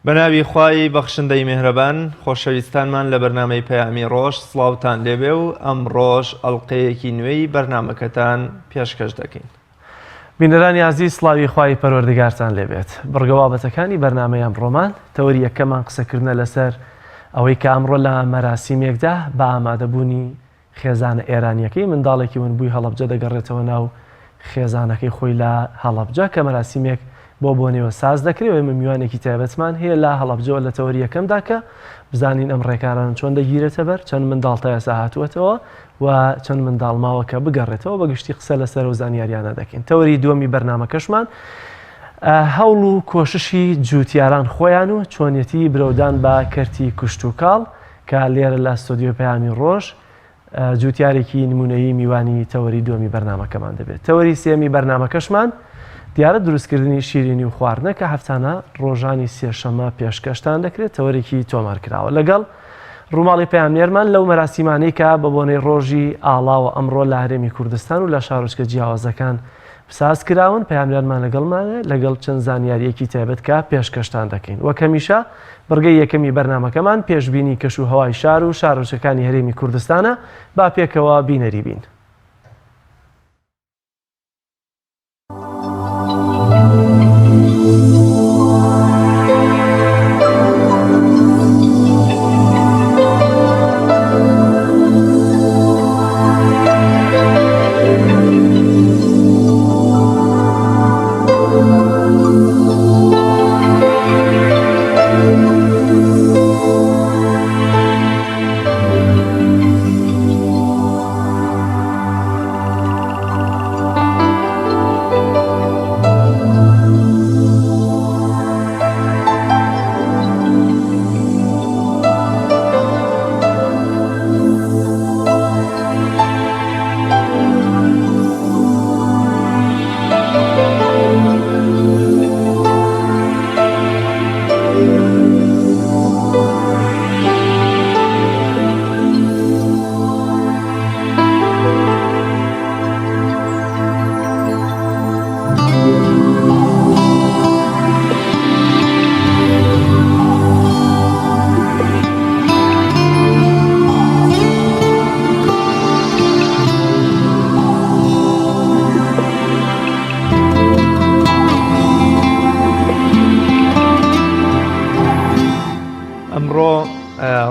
بەناوی خوای بەخشندەی میهرەبان خۆشەویستانمان لە بەرنامەی پەیامی ڕۆژ سڵاوتان لێبێ و ئەم ڕۆژ ئەڵلقەیەکی نوێی بەرنامەکەتان پێشکەش دەکەین. بینەرانی عزیز سڵاوی خوای پەروەردگارتان لێبێت. بڕگەوابەتەکانی بەرنامەی ئەمڕۆمان تەوەری یەکەمان قسەکردنە لەسەر ئەوەی کە ئەمڕۆ لە مەراسیمێکدا بە ئامادەبوونی خێزانە ئێرانیەکەی منداڵێکی ونبووی هەڵەبجە دەگەڕێتەوە ناو خێزانەکەی خۆی لە هەڵەبجە کە مەراسیمێک بۆ بۆنێوە ساز دەکرێت. ئێمە میوانێکی تایبەتمان هەیە لە هەڵەبجەوە لە تەوەری یەکەمدا کە بزانین ئەم ڕێکاران چۆن دەگیرێتە بەر، چەند منداڵ تا ئێستا هاتووەتەوە و چەند منداڵ ماوە کە بگەڕێتەوە بەگشتی قسە لەسەر و زانیاریانە دەکەین. تەوەری دووەمی بەرنامەکەشمان هەوڵ و کۆششی جوتیاران خۆیان و چۆنیەتی برەودان بە کەرتی کوشت و کاڵ کە لێرە لە ستۆدیۆ پەیامی ڕۆژ جوتیارێکی نمونەیی میوانی تەوەری دووەمی بەرنامەکەمان دەبێت. تەوەری سێمی بەرنامەکەشمان دیارە دروستکردنی شیرینی و خواردنە کە هەفتانە ڕۆژانی سێشەمە پێشکەشتان دەکرێت، تەوەرێکی تۆمار کراوە لەگەڵ ڕووماڵی پەیامنێرمان لەو مەراسیمانەی کە بە بۆنەی ڕۆژی ئاڵاوە ئەمڕۆ لە هەرێمی کوردستان و لە شارۆچکە جیاوازەکان بساز کراون. پەیامنێرمان لەگەڵمانە لەگەڵ چەند زانیاریەکی تایبەت کە پێشکەشتان دەکەین. وەک هەمیشە بڕگەی یەکەمی بەرنامەکەمان پێشبینی کەش و هەوای شار و شارۆچەکانی هەرێمی کوردستانە. با پێکەوە بینەری بین.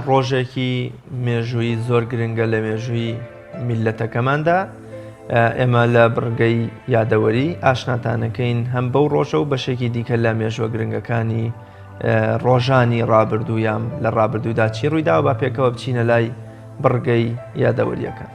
ڕۆژێکی مێژووی زۆر گرنگە لە مێژووی میلەتەکەماندا. ئێمە لە بڕگەی یادەوەری ئاشناتانەکەین هەم بەو ڕۆژە و بەشێکی دیکە لە مێژوە گرنگەکانی ڕۆژانی ڕابردوویان لە ڕابردوودا چی ڕوویدا و با پێکەوە بچینە لای بڕگەی یادەوەریەکان.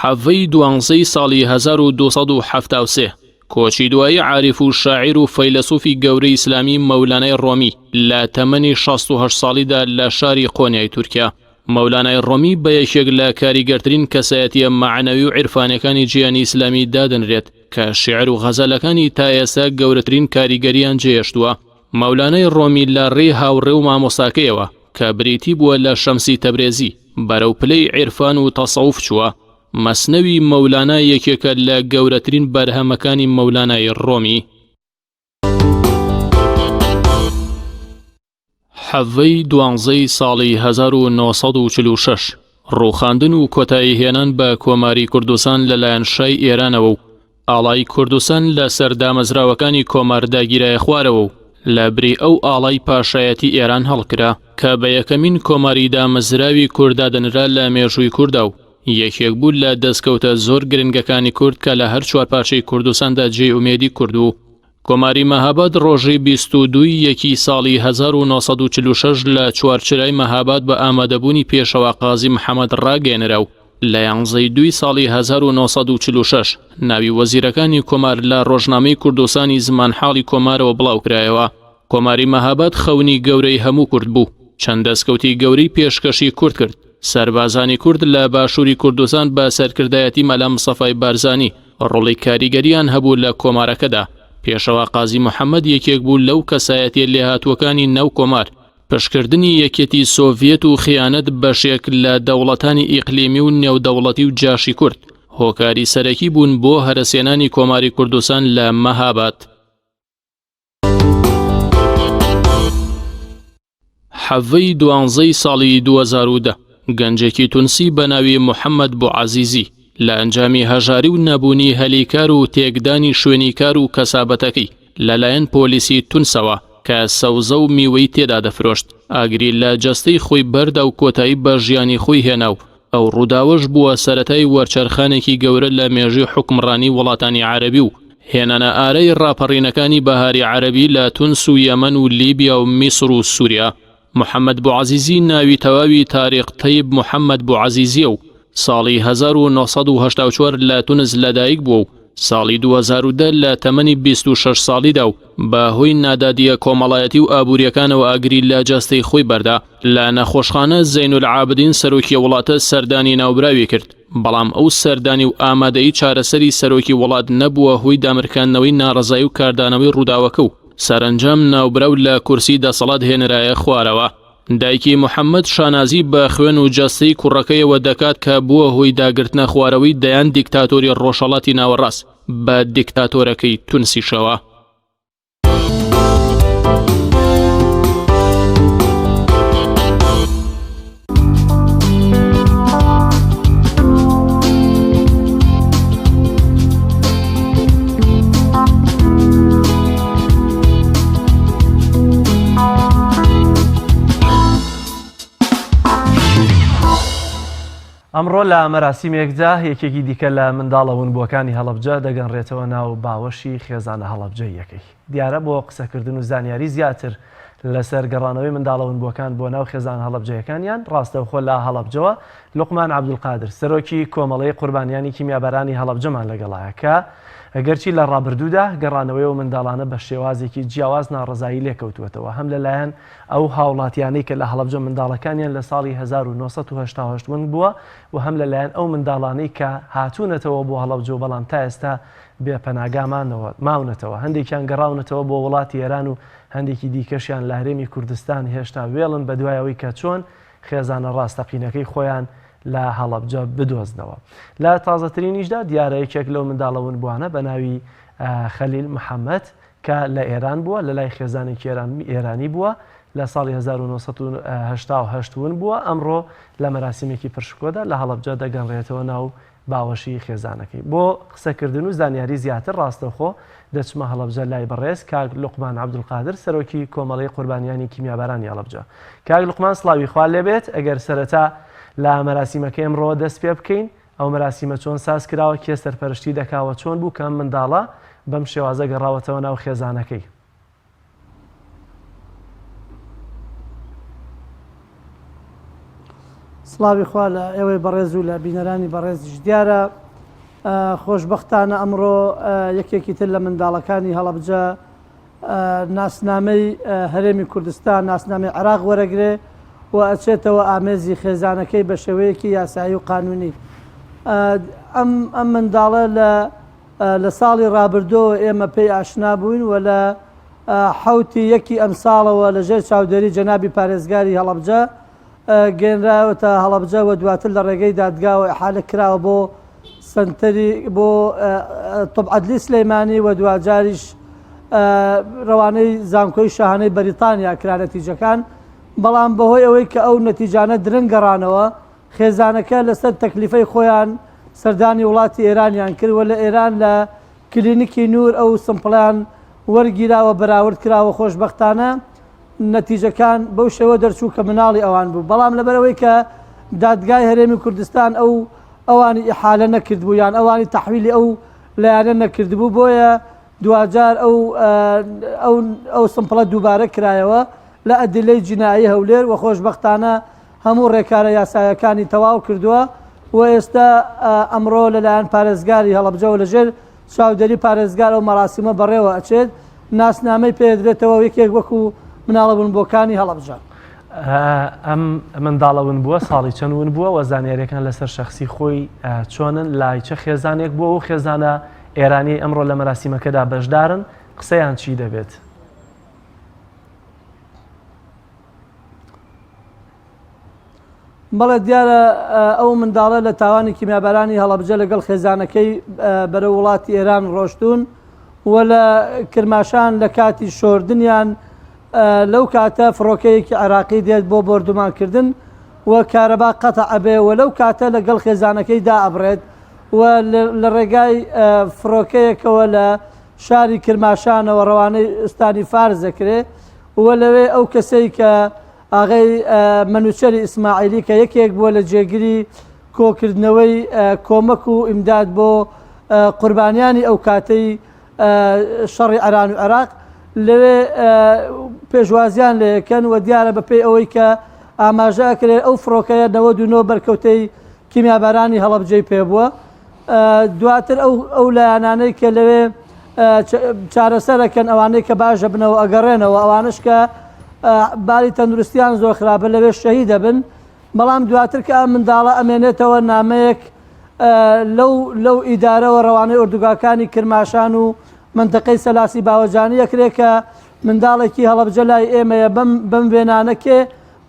حەڤەی دوانزەی ساڵی 1273 کۆچی دوایی عاریف و شاعیر و فەیلسوفی گەورەی ئیسلامی مەولانای ڕۆمی لە تەمەنی 68 ساڵیدا لە شاری قۆنیای تورکیا. مەولانای ڕۆمی بە یەکێک لە کاریگەرترین کەسایەتیە مەعنەوی و عیرفانەکانی جیهانی ئیسلامی دادەنرێت کە شیعر و غەزەلەکانی تا ئێستا گەورەترین کاریگەریان جێهێشتووە. مەولانای ڕۆمی لە ڕێی هاوڕێ و مامۆستاکەیەوە کە بریتی بووە لە شەمسی تەبرێزی بەرەو پلەی عیرفان و تەسەوف چووە. مەسنەوی مەولانە یەکێکە لە گەورەترین بەرهەمەکانی مەولانای ڕۆمی. حەڤەی دوانزەی ساڵی 1946 ڕووخاندن و کۆتایی هێنان بە کۆماری کوردستان لەلایەن شای ئێرانەوە و ئاڵای کوردستان لە سەردامەزراوەکانی کۆمارداگیرایە خوارەوە و لە بری ئەو ئاڵای پاشایەتی ئێران هەڵکرا کە بە یەکەمین کۆماری دامەزراوی کوردادەنرا لە مێژووی کووردا و یەکێک بوو لە دەستکەوتە زۆر گرنگەکانی کورد کە لە هەر چوار پارچەی کوردستاندا جێ ئومێدی کرد و کۆماری مەهاباد ڕۆژی 22 یەکی ساڵی 1946 لە چوارچرای مەهاباد بە ئامادەبوونی پێشەوا قازی محەممەد ڕاگەێنرا و لە 11 ساڵی 1946 ناوی وەزیرەکانی کۆمار لە ڕۆژنامەی کوردستانی زمانحاڵی کۆمارەوە بڵاوکرایەوە. کۆماری مەهاباد خەونی گەورەی هەموو کورد بوو، چەند دەستکەوتی گەورەی پێشکەشی کورد کرد. سەربازانی کورد لە باشووری کوردستان بە سەرکردایەتی مەلا مستەفای بارزانی ڕۆڵی کاریگەریان هەبوو لە کۆمارەکەدا. پێشەوا قازی محەممەد یەکێک بوو لەو کەسایەتیە لێهاتووەکانی نەو کۆمار. پشکردنی یەکێتی سۆڤیەت و خیانەت بەشێک لە دەوڵەتانی ئیقلیمی و نێودەوڵەتی و جاشی کورد هۆکاری سەرەکی بوون بۆ هەرەسێنانی کۆماری کوردستان لە مەهاباد. حەڤەی 12 ساڵی 2010 گەنجێکی تونسی بە ناوی محەممەد بوعەزیزی لە ئەنجامی هەژاری و نەبوونی هەلیکار و تێکدانی شوێنی کار و کەسابەتەکەی لەلایەن پۆلیسی تونسەوە کە سەوزە و میوەی تێدا دەفرۆشت ئاگری لە جەستەی خۆی بەردا و کۆتایی بە ژیانی خۆی هێنا و ئەو ڕووداوەش بووە سەرەتای وەرچەرخانێکی گەورە لە مێژووی حوکمڕانی وڵاتانی عەرەبی و هێنانە ئارەی ڕاپەڕینەکانی بەهاری عەرەبی لە تونس و یەمەن و لیبیا و میسر و سووریا. محەممەد بوعەزیزی ناوی تەواوی تاریق تەیب محەممەد بوعەزیزیە و ساڵی 1984 لە تونس لەدایک بووە و ساڵی 2010 لە تەمەنی 26 ساڵیدا و بەهۆی نادادیە کۆمەڵایەتی و ئابوووریەکانەوە ئاگری لە جەستەی خۆی بەردا لە نەخۆشخانە زەین العابدین سەرۆکی وڵاتە سەردانی ناوبراوی کرد، بەڵام ئەو سەردانی و ئامادەی چارەسەری سەرۆکی وڵات نەبووە هۆی دامرکاندنەوەی ناڕزایی و کاردانەوەی ڕووداوەکە و سەرنجام ناوبراو لە کورسی دەسەڵات هێنرایە خوارەوە. دایکی محەممەد شانازی بە خوێن و جەستەی کوڕەکەیەوە دەکات کە بووە هۆی داگرتنە خوارەوەی دەیان دیکتاتۆری ڕۆژهەڵاتی ناوەڕاست بە دیکتاتۆرەکەی تونسیشەوە. ئەمڕۆ لە مەراسیمێکدا یەکێکی دیکە لە منداڵەون بووەکانی هەڵەبجە دەگەنڕێتەوە ناو باوەشی خێزانە هەڵەبجەی یەکەی. دیارە بۆ قسەکردن و زانیاری زیاتر لەسەر گەڕانەوەی منداڵەون بووەکان بۆ ناو خێزان هەڵەبجەیەکانیان ڕاستەوخۆ لە هەڵەبجەوە لوقمان عەبدولقادر سەرۆکی کۆمەڵەی قوربانیانی کیمیابەرانی هەڵەبجەمان لەگەڵایە کە ئەگەرچی لە ڕابردوودا گەڕانەوەی و منداڵانە بە شێوازێکی جیاواز ناڕزایی لێکەوتوێتەوە هەم لەلایەن ئەو هاوڵاتیانەی کە لە هەڵەبجە منداڵەکانیان لە ساڵی 1970 بووە و هەم لەلایەن ئەو منداڵانەی کە هاتوونەتەوە بۆ هەڵەبجە بەڵام تا ئێستا بێپەناگامانەوە ماونەتەوە هەندێکیان گەڕاونەتەوە بۆ وڵاتی ئێران و هەندێکی دیکەشیان لە هەرێمی کوردستان هێشتا وێڵن بە دوایەوەی کە چۆن خێزانە ڕاستەقینەکەی خۆیان لە هەڵەبجە بدۆزنەوە. لە تازەترینیشدا دیارەیەکێک لەو منداڵەون بووانە بە ناوی خەلیل محەممەد کە لە ئێران بووە لە لای خێزانێکی ئێرانی بووە لە ساڵی 1970 بووە ئەمڕۆ لە مەراسیمێکی پرشکۆدا لە هەڵەبجە دەگەنڕێتەوە ناو باوەشی خێزانەکەی. بۆ قسەکردن و زانیاری زیاتر ڕاستەوخۆ دەچمە هەڵەبجە لای بەڕێز کاک لوقمان عەبدولقادر سەرۆکی کۆمەڵەی قوربانیانی کیمیابەرانی هەڵەبجە. کاک لوقمان سڵاوی خوا لێبێت. ئەگەر سەرەتا لە مەراسیمەکەی ئەمڕۆ دەست پێ بکەین ئەو مەراسیمە چۆن ساز کراوە کێ سەرپەرشتی دەکاوە چۆن بوو کەم منداڵە بەم شێوازە گەڕاوەتەوە ناو خێزانەکەی. سڵاوی خوا لە ئێوەی بەڕێز و لە بینەرانی بەڕێزیش دیارە خۆشبەختانە ئەمڕۆ یەکێکی تر لە منداڵەکانی هەڵەبجە ناسنامەی هەرێمی کوردستان ناسنامەی عێراق وەرەگرێ و ئەچێتەوە ئامێزی خێزانەکەی بە شێوەیەکی یاسایی و قانونی. ئەم منداڵە لە ساڵی ڕابردۆ ئێمە پێی ئاشنا بووین و لە حوتی یەکی ئەم ساڵەوە لەژێر چاودێری جەنابی پارێزگاری هەڵەبجە گەێنراوەتە هەڵەبجە و دواتر لە ڕێگەی دادگاوە ئیحالە کراوە بۆ سنتەری بۆ تۆبعەدلی سلەیمانی و دوجاریش ڕەوانەی زانکۆی شاهانەی بەریتانیا کرا نەتیجەکان، بەڵام بەهۆی ئەوەی کە ئەو نەتیجانە درنگ گەڕانەوە خێزانەکە لەسەر تەکلیفەی خۆیان سەردانی وڵاتی ئێرانیان کرد و لە ئێران لە کلینیکی نور ئەو سمپڵیان وەرگیراوە بەراورد کراوە. خۆشبەختانە نەتیجەکان بەو شێوە دەرچوو کە مناڵی ئەوان بوو، بەڵام لەبەرەوەی کە دادگای هەرێمی کوردستان ئەوانی ئیحالە نەکردبوو یان ئەوانی تەحویلی ئەو لایەنە نەکردبوو بۆیە دوجار ئەو سمپڵە دووبارە کرایەوە لە ئەدلەی جینایی هەولێر و خۆشبەختانە هەموو ڕێکارە یاسایەکانی تەواو کردووە و ئێستا ئەمڕۆ لەلایەن پارێزگاری هەڵەبجەوە لەژێر چاودێری پارێزگار ئەو مەراسیمە بەڕێوە ئەچێت ناسنامەی پێدرێتەوە یەکێک وەکو مناڵەبوون بۆکانی هەڵەبجە. ئەم منداڵەون بووە ساڵی چەندون بووە و زانیاریەکان لەسەر شخصی خۆی چۆنن لای چه خێزانێک بووە و خێزانە ئێرانی ئەمڕۆ لە مەراسیمەکەدا بەشدارن قسەیان چی دەبێت؟ بەڵێ دیارە ئەو منداڵە لە تاوانی کیمیابەرانی هەڵەبجە لەگەڵ خێزانەکەی بەرە وڵاتی ئێران ڕۆشتون و لە کرماشان لە کاتی شۆردنیان لەو کاتە فڕۆکەیەکی عێراقی دێت بۆ بردومانکردن و کارەبا قەتە ئەبێ و لەو کاتە لەگەڵ خێزانەکەی دا ئەبڕێت و لە ڕێگای فڕۆکەیەکەوە لە شاری کرماشانەوە ڕەوانەی ئستانی فارس دەکرێت و لەوێ ئەو کەسەی کە ئاغای منوچەری ئیسماعیلی کە یەکێک بووە لە جێگیری کۆکردنەوەی کۆمەک و ئیمداد بۆ قوربانیانی ئەو کاتەی شەڕی ئەران و عێراق لەوێ پێشوازیان لەکەن و دیارە بەپێی ئەوەی کە ئاماژەکرێت ئەو فڕۆکەیە 99 بەرکەوتەی کیمیابەرانی هەڵەبجەی پێبووە. دواتر ئەو لایەنانەی کە لەوێ چارەسەرەکەن ئەوانەی کە باشە بنەوە ئەگەڕێنەوە ئەوانش کە باری تەندروستیان زۆر خراپە لەوێ شەهید دەبن، بەڵام دواتر کە ئەم منداڵە ئەمێنێتەوە نامەیەک لەو ئیدارەوە ڕەوانەی ئوردوگاکانی کرماشان و منتەقەی سەلاسی باوەجانی یەکرێت کە منداڵێکی هەڵەبجە لای ئێمەیە بەم وێنانەکێ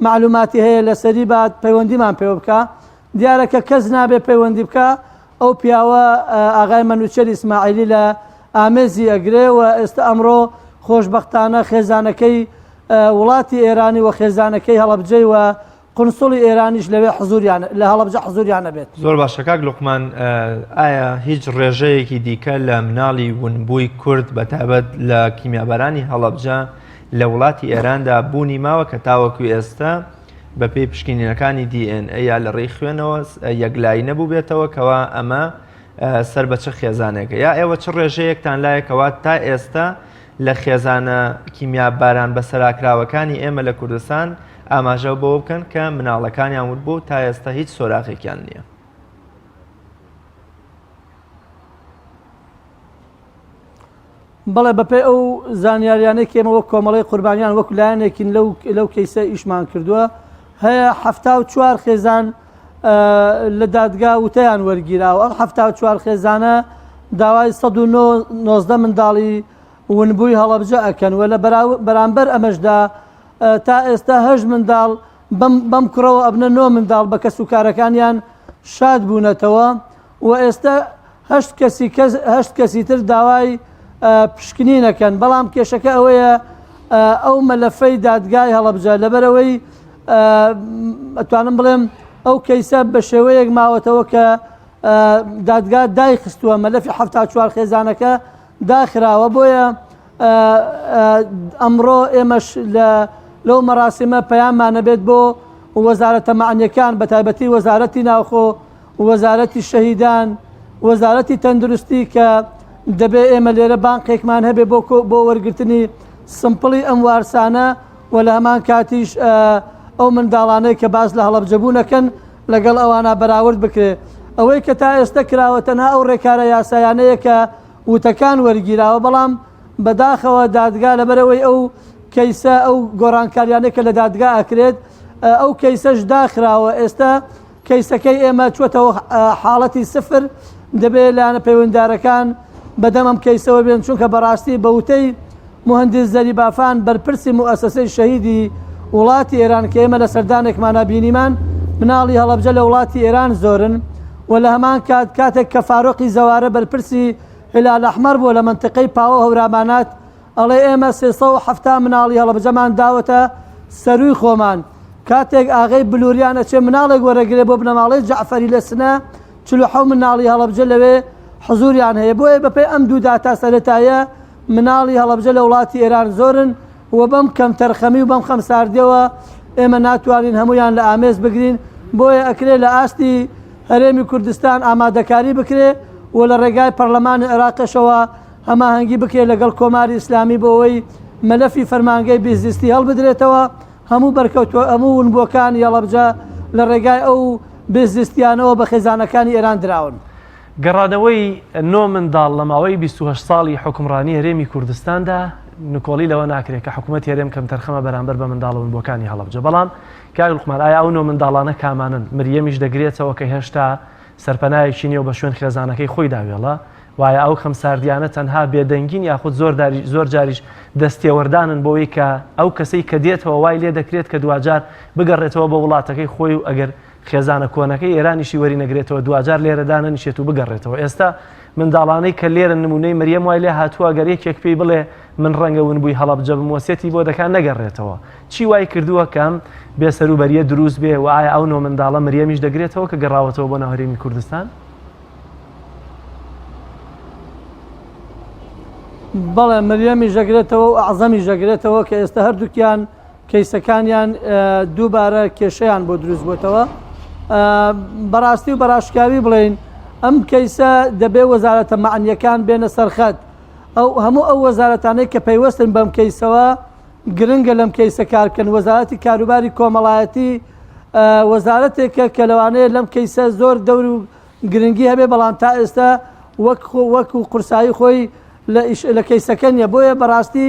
معلوماتی هەیە لەسەری بات پەیوەندیمان پێوە بکە. دیارە کە کەس نابێ پەیوەندی بکە ئەو پیاوە ئاغای منوچەری ئیسماعیلی لە ئامێزی ئەگرێ و ئێستا ئەمڕۆ خۆشبەختانە خێزانەکەی وڵاتی ئێرانی و خێزانەکەی هەڵەبجەی و قونسڵی ئێرانیش لەوێ لە هەڵەبجە حزوریانە بێت. زۆر باشە کاک لوقمان، ئایا هیچ ڕێژەیەکی دیکە لە مناڵی ونبووی کورد بەتابەت لە کیمیابەرانی هەڵەبجە لە وڵاتی ئێراندا بوونی ماوە کە تاوەکو ئێستا بە پێی پشکنینەکانی DNA یا لە ڕێی خوێنەوە یەکلایی نەبوو بێتەوە کەوا ئەمە سەر بە چه خێزانێکە، یا ئێوە چ ڕێژەیەکتان لایەکەوە تا ئێستا لە خێزانە کیمیاباران بە سەراکراوەکانی ئێمە لە کوردستان ئاماژە بۆ بکەن کە مناڵەکانیان ورد بوو تا ئێستا هیچ سۆراخێکیان نییە؟ بەڵێ بەپێ ئەو زانیاریانەی کێمە وەک کۆمەڵی قوربانیان وەکو لایەنێکین لەو کەیسە ئیشمان کردووە هەیە 74 خێزان لە دادگا وتەیان وەرگیراوە. ئەم 74 خێزانە داوای 119 منداڵی ونبووی هەڵەبجە ئەکەن و لە بەرامبەر ئەمەشدا تا ئێستا 8 منداڵ بەم کوڕەوە ئەبنە 9 منداڵ بە کەس و کارەکانیان شاد بوونەتەوە و ئێستا 8 کەسی تر داوای پشکنینەکەن. بەڵام کێشەکە ئەوەیە ئەو مەلەفەی دادگای هەڵەبجە لەبەرەوەی ئەتوانم بڵێم ئەو کەیسە بە شێوەیەک ماوەتەوە کە دادگا دایخستووە مەلەفی 74 خێزانەکە داخراوە. بۆیە ئەمڕۆ ئێمەش لەو مەراسمە پەیاممانە بێت بۆ وەزارەتە مەعنیەکان بە تایبەتی وەزارەتی ناوخۆ، وەزارەتی شەهیدان، وەزارەتی تەندروستی کە دەبێ ئێمە لێرە بانقێکمان هەبێ بۆ وەرگرتنی سمپڵی ئەم وارسانە و لە هەمان کاتیش ئەو منداڵانەی کە باس لە هەڵەبجەبوونەکەن لەگەڵ ئەوانە بەراورد بکرێت. ئەوەی کە تا ئێستا کراوە تەنها ئەو ڕێکارە یاسایانەیە کە وتەکان وەرگیراوە، بەڵام بەداخەوە دادگا لەبەرەوەی ئەو کەیسە ئەو گۆڕانکاریانەی کە لە دادگا ئەکرێت ئەو کەیسەش داخراوە. ئێستا کەیسەکەی ئێمە چوەتەوە حاڵەتی سفر، دەبێت لاەنە پەیوەنددارەکان بەدەم ئەم کەیسەوە بێن، چونکە بەڕاستی بەوتەی مهندس زەریبافان بەرپرسی موئەسەسەی شەهیدی وڵاتی ئێران کە ئێمە لە سەردانێکمانە بینیمان مناڵی هەڵەبجە لە وڵاتی ئێران زۆرن و لە هەمان کاتێک کە فارۆقی زەوارە بەرپرسی هلال ئەحمەر بووە لە منتقەی پاوە هەورامانات ئەڵێ ئێمە 370 مناڵی هەڵەبجەمان داوەتە سەروی خۆمان. کاتێک ئاغای بلووریان ئەچێ مناڵێک وەرەگرێ بۆ بنەماڵی جەعفەری لە سنە 47 مناڵی هەڵەبجە لەوێ حزوریان هەیە. بۆیە بەپێی ئەم دوو داتا سەرەتایە مناڵی هەڵەبجە لە وڵاتی ئێران زۆرن و بەم کەم تەرخەمی و بەم خەم ساردیەوە ئێمە ناتوانین هەمویان لە ئامێز بگرین. بۆیە ئەکرێ لە ئاستی هەرێمی کوردستان ئامادەکاری بکرێ و لە ڕێگای پەرلەمانی عێراقیشەوە هەماهەنگی بکرێت لەگەڵ کۆماری ئیسلامی بۆ ئەوەی مەلەفی فەرمانگەی بیزنسی هەڵبدرێتەوە. هەموو بەرکەوتووە هەموو ونبووەکانی هەڵەبجە لە ڕێگای ئەو بیزنسیانەوە بە خێزانەکانی ئێران دراون. گەڕانەوەی 9 منداڵ لە ماوەی 28 ساڵی حکومڕانی هەرێمی کوردستاندا نکۆڵی لەوە ناکرێت کە حکوومەت هەرێم کەم تەرخەمە بەرامبەر بە منداڵ ونبووەکانی هەڵەبجە. بەڵام کاک لوقمان، ئایا ئەو 9 منداڵانە کامانن؟ مریەمیش دەگرێتەوە کە هێشتا سەرپەنایەکی نیە و بە شوێن خێزانەکەی خۆی داوێڵە، وایە ئەو خەم ساردیانە تەنها بێدەنگین یاخود زۆر جاریش دەستێوەردانن بۆەوەی کە ئەو کەسەی کە دێتەوە وای لێ دەکرێت کە دوجار بگەڕێتەوە بە وڵاتەکەی خۆی و ئەگەر خێزانە کۆنەکەی ئێرانیشی وەری نەگرێتەوە دوجار لێرەدانە نیشێت و بگەڕێتەوە ئێستا منداڵانەی کە لێرە نمونەی مەریەم وای لێ هاتووە گەر یەکێک پێی بڵێ من ڕەنگە ونبووی هەڵەبجە بمۆسێتی بۆ دەکان نەگەڕێتەوە چی وای کردووە کەم بێسەروبەریە دروست بێ و ئایا ئەو نۆ منداڵە مریەمیش دەگرێتەوە کە گەڕاوەتەوە بۆ ناوهێرمی کوردستان بەڵێ مریەمی ژەگرێتەوە و ئەعزەمی ژەگرێتەوە کە ئێستا هەردووکیان کەیسەکانیان دووبارە کێشەیان بۆ دروست بووتەوە بەڕاستی و بەڕاشکاوی بڵێن ئەم کەیسە دەبێ وەزارەتە مەعنیەکان بێنە سەرخەت هەموو ئەو وەزارەتانەی کە پەیوەستن بەم کەیسەوە گرنگە لەم کەیسە کارکەن وەزارەتی کاروباری کۆمەڵایەتی وەزارەتێکە کە لەوانەیە لەم کەیسە زۆر دەور و گرنگی هەبێ بەڵام تا ئێستا وەکو قورسایی خۆی لە کەیسەکە نیە بۆیە بەڕاستی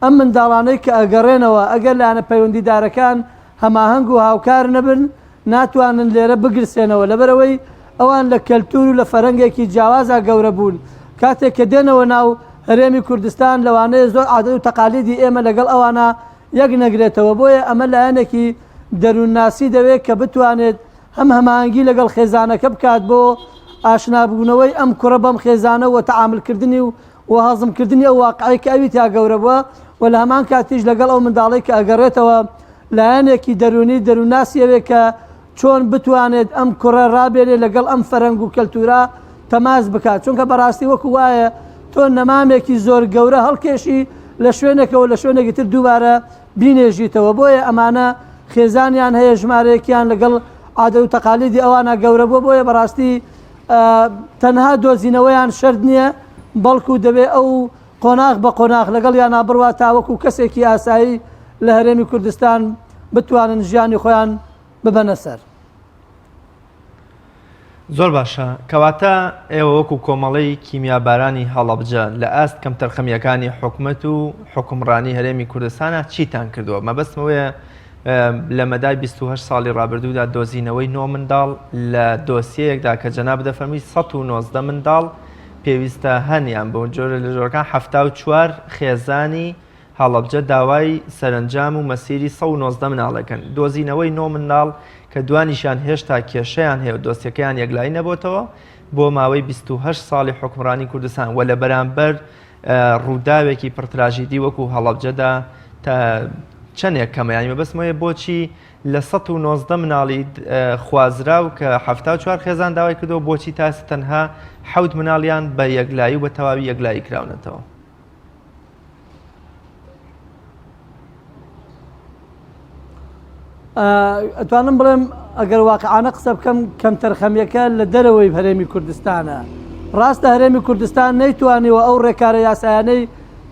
ئەم منداڵانەی کە ئەگەڕێنەوە ئەگەر لاەنە پەیوەندیدارەکان هەماهەنگ و هاوکار نەبن ناتوانن لێرە بگرسێنەوە لەبەرەوەی ئەوان لە کەلتور و لە فەرەنگێکی جیاوازا گەورە بوون کاتێک کە دێنەوە ناو هەرێمی کوردستان لەوانەیە زۆر عادەت و تەقالیدی ئێمە لەگەڵ ئەوانە یەک نەگرێتەوە بۆیە ئەمە لایەنێکی دەروونناسی دەوێت کە بتوانێت هەماهەنگی لەگەڵ خێزانەکە بکات بۆ ئاشنابوونەوەی ئەم کوڕە بەم خێزانە و تەعاملکردنی و هەزمکردنی ئەو واقعی کە ئەوی تا گەورە بووە و لە هەمان کاتیش لەگەڵ ئەو منداڵی کە ئەگەڕێتەوە لایەنێکی دەروناسیەوێت کە چۆن بتوانێت ئەم کوڕە ڕابێنێ لەگەڵ ئەم فەرەنگ و کەلتورا تەماس بکات چونکە بەڕاستی وەکو وایە تۆ نەمامێکی زۆر گەورە هەڵکێشی لە شوێنێکەوە لە شوێنێکی تر دووبارە بینێژیتەوە بۆیە ئەمانە خێزانیان هەیە ژمارەیەکیان لەگەڵ عادەت و تەقالیدی ئەوانە گەورە بۆیە بەڕاستی تەنها دۆزینەوەیان شەرت نییە بەڵکو دەبێت ئەو قۆناغ بە قۆناغ لەگەڵ یان بڕوا تاوەکو کەسێکی ئاسایی لە هەرێمی کوردستان بتوانن ژیانی خۆیان ببەنە سەر. زۆر باشە کەواتە ئێوە وەکو کۆمەڵی کیمیابارانی هەڵەبجە لە ئاست کەم تەرخەمیەکانی حکومەت و حکومڕانی هەرێمی کوردستانە چیتان کردووە مەبەستمەوەیە لە مەدای 28 ساڵی ڕابردوودا دۆزینەوەی 9 منداڵ لە دۆسیەیەکدا کە جەناب دەفەرمی 119 منداڵ پێویستە هەنیان بۆ جۆرە لە جۆرەکان 74 خێزانی هەڵەبجە داوای سەرنجام و مەسیری 119 مناڵەکەن دۆزینەوەی 9 منداڵ کە دوانیشان هێشتا کێشەیان هەیە و دۆسیەکەیان یەکلایی نەبووتەوە بۆ ماوەی 28 ساڵی حکومڕانی کوردستان و لە بەرامبەر ڕووداوێکی پڕتراژیدی وەکو هەڵەبجەدا تا چەندێک کەمەیانی مەبەستمەوەیە بۆچی لە 119 مناڵی خوازرا و کە 74 خێزان داوای کردەوە بۆچی تاسی تەنها 7 مناڵیان بە یەکلایی و بە تەواوی یەکلایی کراونەتەوە. ئەتوانم بڵێم ئەگەر واقعانە قسە بکەم کەم تەرخەمیەکە لە دەرەوەی هەرێمی کوردستانە ڕاستە هەرێمی کوردستان نەیتوانیوە ئەو ڕێکارە یاسایانەی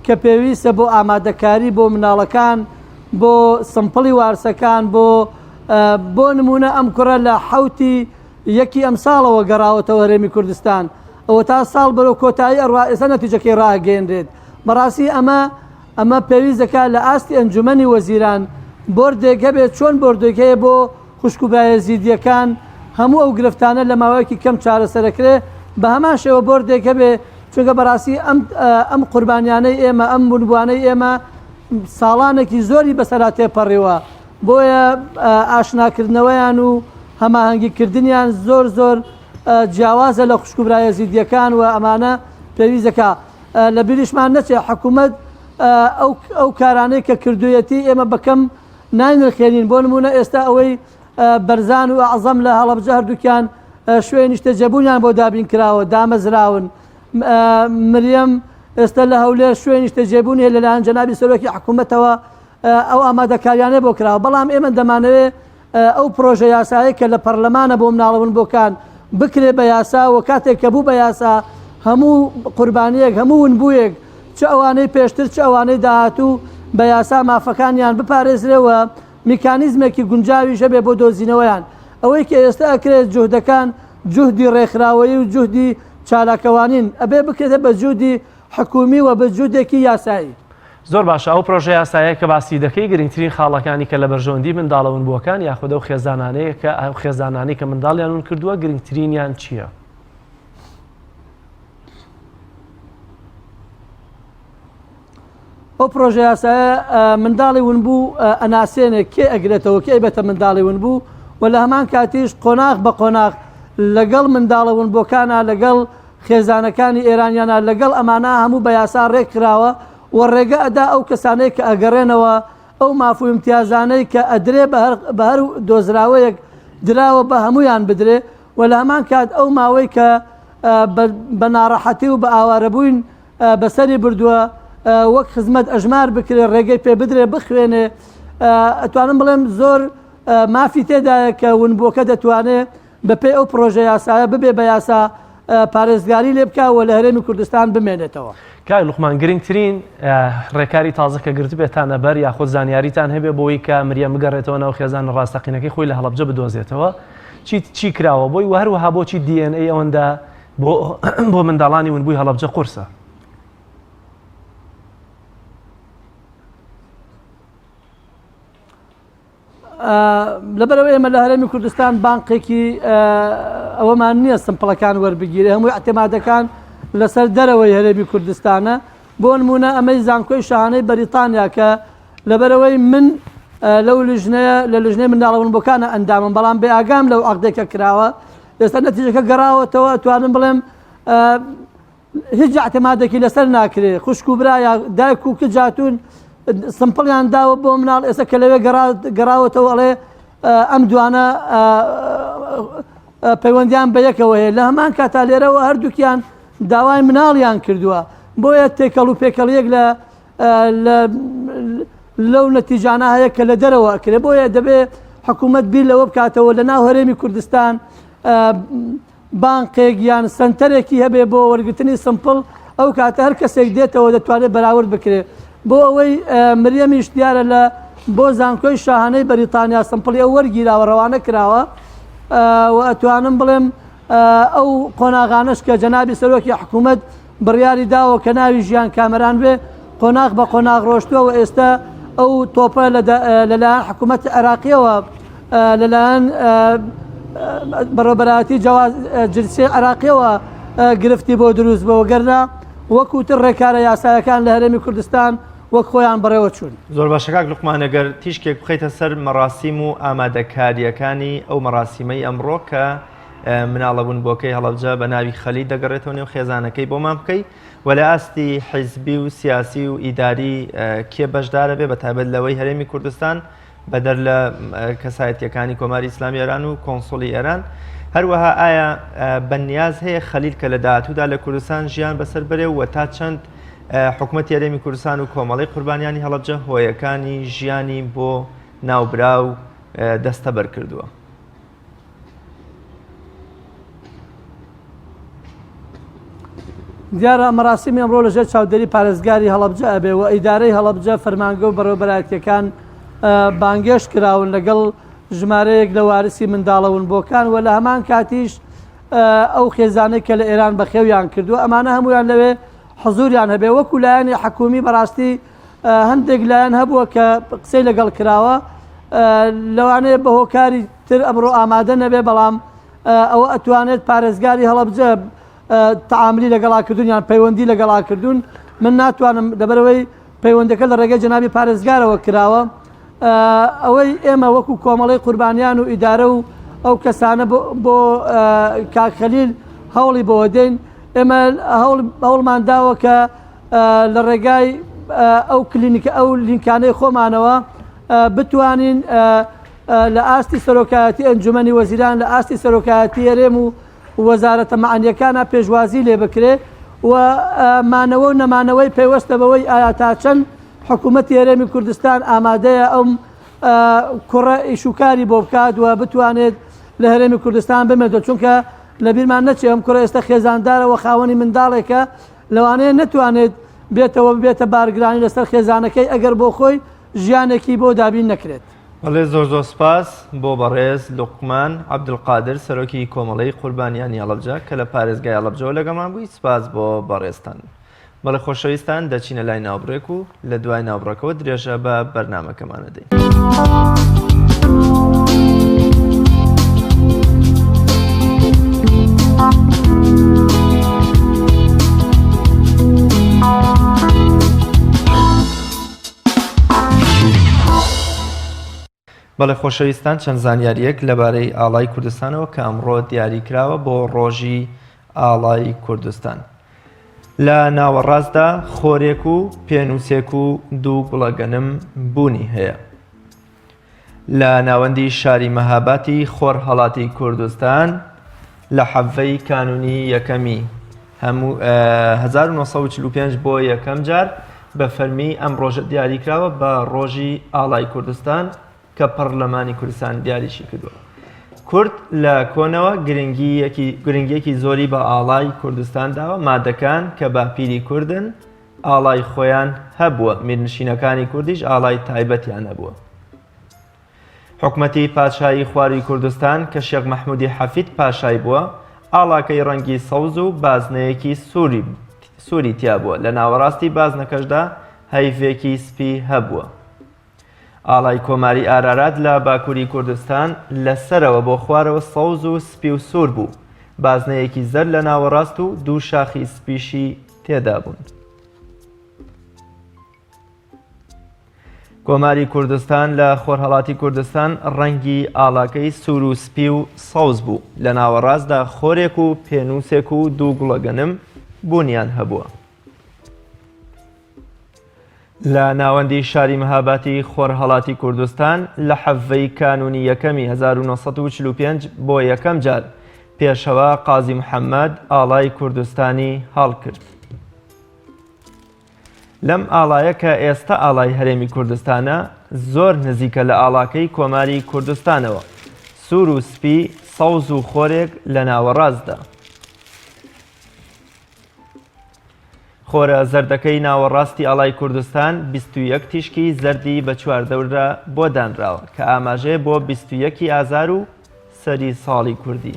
کە پێویستە بۆ ئامادەکاری بۆ مناڵەکان بۆ سمپڵی وارسەکان بۆ نمونە ئەم کوڕە لە حوتی یەکی ئەم ساڵەوە گەڕاوەتەوە هەرێمی کوردستان ئەوە تا ساڵ بەرەو کۆتایی ئەڕوا ئێستا نەتیجەکەی ڕاگەێنرێت بەڕاستی ئەمە پێویست دەکات لە ئاستی ئەنجومەنی وەزیران بۆردێک هەبێت چۆن بۆردێکەیە بۆ خوشکوبایە زیدیەکان هەموو ئەو گرفتانە لە ماوەیەکی کەم چارەسەرەکرێ بە هەمان شێوە بۆردێک هەبێ چونکە بەڕاستی ئەم قوربانیانەی ئێمە ئەم بنبوانەی ئێمە ساڵانێکی زۆری بەسەرا تێپەڕێەوە بۆیە ئاشناکردنەوەیان و هەماهەنگیکردنیان زۆر جیاوازە لە خوشکوبرایە زیدیەکان و ئەمانە پێویست دەکا لە بیریشمان نەچێ حکوومەت ئەو کارانەی کە کردوویەتی ئێمە بەکەم ناینرخێنین بۆ نمونە ئێستا ئەوەی بەرزان و ئەعزەم لە هەڵەبجە هەردووکیان شوێنی شتەجەبوونیان بۆ دابین کراوە دامەزراون مریەم ئێستا لە هەولێر شوێنی شتەجێبوون هەیە لەلایەن جەنابی سەرۆکی حکوومەتەوە ئەو ئامادەکاریانە بۆ کراوە بەڵام ئێمە دەمانەوێت ئەو پرۆژە یاسایی کە لە پەرلەمانە بۆ مناڵەبوون بۆکان بکرێ بە یاسا و کاتێک کە بوو بە یاسا هەموو قوربانیەک هەموو ونبوویەک چ ئەوانەی پێشتر چ ئەوانەی داهاتوو بە یاسا مافەکانیان بپارێزرێەوە میکانیزمێکی گونجاوی ژەبێ بۆ دۆزینەوەیان ئەوەی کە ئێستا ئەکرێت جوهدەکان جوهدی ڕێکخراوەیی و جوهدی چالاکەوانین ئەبێ بکرێتە بە جوودی حکومی و بە جوودێکی یاسایی. زۆر باشە ئەو پرۆژە یاسایە کە باسی دەکەی گرنگترین خاڵەکانی کە لە بەرژەوەندی منداڵەون بووەکان یاخودە و خێزانانەیە کە ئەو خێزانانی کە منداڵیانون کردووە گرنگترینیان چییە؟ ئەو پرۆژە یاسایە منداڵی ونبوو ئەناسێنێک کێ ئەگرێتەوە کێ بێتە منداڵی ونبوو و لە هەمان کاتیش قۆناغ بە قۆناغ لەگەڵ منداڵەون بۆکانە لەگەڵ خێزانەکانی ئێرانیانە لەگەڵ ئەمانە هەموو بە یاسا ڕێکراوە و ڕێگە ئەدا ئەو کەسانەی کە ئەگەڕێنەوە ئەو مافوو امتیازانەی کە ئەدرێ بە هەر دۆزراوەیەک دراوە بە هەمویان بدرێ و لە هەمان کات ئەو ماوەی کە بە ناڕەحەتی و بە ئاوارەبووین بەسەری بردووە وەک خزمەت ئەژمار بکرێ ڕێگەی پێ بدرێ بخوێنێ ئەتوانم بڵێم زۆر مافی تێدایە کە ونبووەکە دەتوانێت بەپێ ئەو پرۆژە یاسایە ببێ بە یاسا پارێزگاری لێ بکەوە لە هەرێمی کوردستان بمێنێتەوە. کای لوقمان گرنگترین ڕێکاری تازە کە گرت بێتانە بەر یاخود زانیاریتان هەبێ بۆی کە مریەم بگەڕێتەوە ناو خێزان ڕاستەقینەکەی خۆی لە هەڵەبجە بدۆزێتەوە چی کراوە بۆی و هەروەها بۆچی DNA ئەوەندا بۆ منداڵانی ونبووی هەڵەبجە قورسە؟ لەبەرەوە ئێمە لە هەرێمی کوردستان بانقێکی ئەوەمان نییە سمپڵەکان وەربگیرێ هەمووی اعتمادەکان لەسەر دەرەوەی هەرێمی کوردستانە بۆ نمونە ئەمەی زانکۆی شاهانەی بەریتانیا کە لەبەرەوەی من لەو لژنەیە لە لژنەی منداڵەوەنبووەکانە ئەندامم بەڵام بێ ئاگام لەو عەقدێکە کراوە ئێستا نەتیجەکە گەڕاوەتەوە ئەتوانم بڵێم هیچ اعتمادێکی لەسەر ناکرێ خوشک و برایە دایک و کجاتون سمپڵیان داوە بۆ مناڵ ئێستا کە لەوێ گەڕاوەتەوە ئەڵێ ئەم دوانە پەیوەندیان بە یەکەوە هەیە لە هەمان کاتا لێرەوە هەردووکیان داوای مناڵیان کردووە بۆیە تێکەڵ و پێکەڵیەک لەو نەتیجانە هەیە کە لە دەرەوە ئەکرێ بۆیە دەبێ حکوومەت بیر لەوە بکاتەوە لە ناو هەرێمی کوردستان بانقێک یان سنتەرێکی هەبێ بۆ وەرگرتنی سمپڵ ئەو کاتە هەر کەسێک دێتەوە دەتوانێت بەراورد بکرێ بۆ ئەوەی مریەمیش دیارە لە بۆ زانکۆی شاهانەی بەریتانیا سمپڵی ئەو وەرگیراوە ڕەوانە کراوە و ئەتوانم بڵێم ئەو قۆناغانش کە جەنابی سەرۆکی حکوومەت بڕیاری داوە کە ناوی ژیان کامەران بێ قۆناغ بە قۆناغ ڕۆشتووە و ئێستا ئەو تۆپە لەلایەن حکوومەتی عێراقیەوە لەلایەن بەڕێوەبەرایەتی جرسی عێراقیەوە گرفتی بۆ دروست بەوە گەرنا وەکوتر ڕێکارە یاسایەکان لە هەرێمی کوردستان وەک خۆیان بەڕێوە چوون. زۆر باشەکە لوقمان ئەگەر تیشکێک بخەیتە سەر مەراسیم و ئامادەکاریەکانی ئەو مەراسیمەی ئەمڕۆ کە مناڵەبوون بۆکەی هەڵەبجە بە ناوی خەلی دەگەڕێتەوە نێو خێزانەکەی بۆمان بکەی و لە ئاستی حیزبی و سیاسی و ئیداری کێ بەشدارە بێ بە تایبەت لەوەی هەرێمی کوردستان بەدەر لە کەسایەتیەکانی کۆماری ئیسلامی ئێران و کۆنسڵی ئێران هەروەها ئایا بەنیاز هەیە خەلیل کە لە داهاتوودا لە کوردستان ژیان بەسەر بەرێ و تا چەند حکوومەتی هەرێمی کوردستان و کۆمەڵی قوربانیانی هەڵەبجە هۆیەکانی ژیانی بۆ ناوبرا و دەستەبەر کردووە؟ دیارە مەراسیمی ئەمڕۆ لەژێر چاودێری پارێزگاری هەڵەبجە ئەبێ و ئیدارەی هەڵەبجە فەرمانگە و بەڕێوەبەرایەتیەکان بانگێشت کراون لەگەڵ ژمارەیەک لە وارسی منداڵەون بۆکان و لە هەمان کاتیش ئەو خێزانەی کە لە ئێران بەخێویان کردووە ئەمانە هەمویان لەوێ حزوریان هەبێ وەکو لایەنی حکومی بەڕاستی هەندێک لایەن هەبووە کە قسەی لەگەڵ کراوە لەوانەیە بە هۆکاری تر ئەمڕۆ ئامادە نەبێ بەڵام ئەوە ئەتوانێت پارێزگاری هەڵەبجە تعاملی لەگەڵاکردون یان پەیوەندی لەگەڵاکردون من ناتوانم لەبەرەوەی پەیوەندەکە لە ڕێگەی جەنابی پارێزگارەوە کراوە ئەوەی ئێمە وەکو کۆمەڵی قوربانیان و ئیدارە و ئەو کەسانە بۆ کاک خەلیل هەوڵی بۆ دێن ئێمە هەوڵمان داوە کە لە ڕێگای ئەو کلینیکە ئەو لینکانەی خۆمانەوە بتوانین لە ئاستی سەرۆکایەتی ئەنجومەنی وەزیران لە ئاستی سەرۆکایەتی هەرێم و وەزارەتە مەعانیەکانە پێشوازی لێ بکرێ و مانەوە و نەمانەوەی پێوەستە بەوەی ئایا تا چەند حکوومەتی هەرێمی کوردستان ئامادەیە ئەم کوڕە ئیشوکاری بۆ بکات و بتوانێت لە هەرێمی کوردستان بمێتەوە چونکە لە بیرمان نەچێ ئەم کوڕە ئێستا خێزاندارەوە خاوەنی منداڵێکە لەوانەیە نەتوانێت بێتەوە بێتە بارگرانی لەسەر خێزانەکەی ئەگەر بۆ خۆی ژیانێکی بۆ دابین نەکرێت. بەڵێ زۆر زۆر سپاس بۆ بەڕێز لوقمان عەبدولقادر سەرۆکی کۆمەڵەی قوربانیانی هەڵەبجە کە لە پارێزگای هەڵەبجەوە لەگەڵمان بووی. سپاس بۆ بەڕێزتان. بەڵێ خۆشەویستان دەچینە لای ناوبڕێک و لە دوای ناوبڕەکەەوە درێژە بە بەرنامەکەمانە دەین. بەڵێ خۆشەویستان چەند زانیاریەک لەبارەی ئاڵای کوردستانەوە کە ئەمڕۆ دیاریکراوە بۆ ڕۆژی ئاڵای کوردستان. لە ناوەڕاستدا خۆرێک و پێنووسێک و دوو گوڵەگەنم بوونی هەیە. لە ناوەندی شاری مەهاباتی خۆر هەڵاتی کوردستان لە حەڤەی کانونی یەکەمی 1945 بۆ یەکەم جار بە فەرمی ئەم ڕۆژە دیاریکراوە بە ڕۆژی ئاڵای کوردستان کە پەرلەمانی کوردستان دیاریشی کردووە. کورد لە کۆنەوە گرنگیەکی زۆری بە ئاڵای کوردستان داوە. مادەکان کە باپیری کوردن ئاڵای خۆیان هەبووە، میرنشینەکانی کوردیش ئاڵای تایبەتیان هەبووە. حکومەتی پادشایی خواری کوردستان کە شێخ مەحموودی حەفید پاشای بووە، ئاڵاکەی ڕەنگی سەوز و بازنەیەکی سووری تیا بووە. لە ناوەڕاستی بازنەکەشدا هەیڤێکی سپی هەبووە. ئاڵای کۆماری ئارارات لە باکووری کوردستان لەسەرەوە بۆ خوارەوە سەوز و سپی و سوور بوو. بازنەیەکی زەر لە ناوەڕاست و دوو شاخی سپیشی تێدا بوون. کۆماری کوردستان لە خۆرهەڵاتی کوردستان ڕەنگی ئاڵاکەی سوور و سپی و سەوز بوو. لە ناوەڕاستدا خۆرێک و پێنووسێک و دوو گوڵەگەنم بوونیان هەبووە. لە ناوەندی شاری مەهاباتی خۆرهەڵاتی کوردستان لە حەڤەی کانونی یەکەمی 1945 بۆ یەکەم جار پێشەوە قازی محەممەد ئاڵای کوردستانی هەڵکرد. لەم ئاڵایە کە ئێستا ئاڵای هەرێمی کوردستانە زۆر نزیکە لە ئاڵاکەی کۆماری کوردستانەوە. سوور و سپی، سەوز و خۆرێک لە ناوەڕاستدا. خۆرە زەردەکەی ناوەڕاستی ئاڵای کوردستان 21 تیشکی زەردی بە چواردەورە بۆ دانراوە کە ئاماژەیە بۆ 21 ئازار و سەری ساڵی کوردی.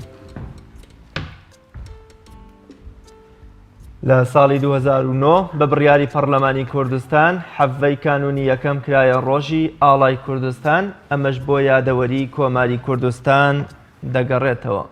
لە ساڵی 2009 بە بڕیاری پەرلەمانی کوردستان حەڤەی کانونی یەکەم کرایە ڕۆژی ئاڵای کوردستان، ئەمەش بۆ یادەوەری کۆماری کوردستان دەگەڕێتەوە.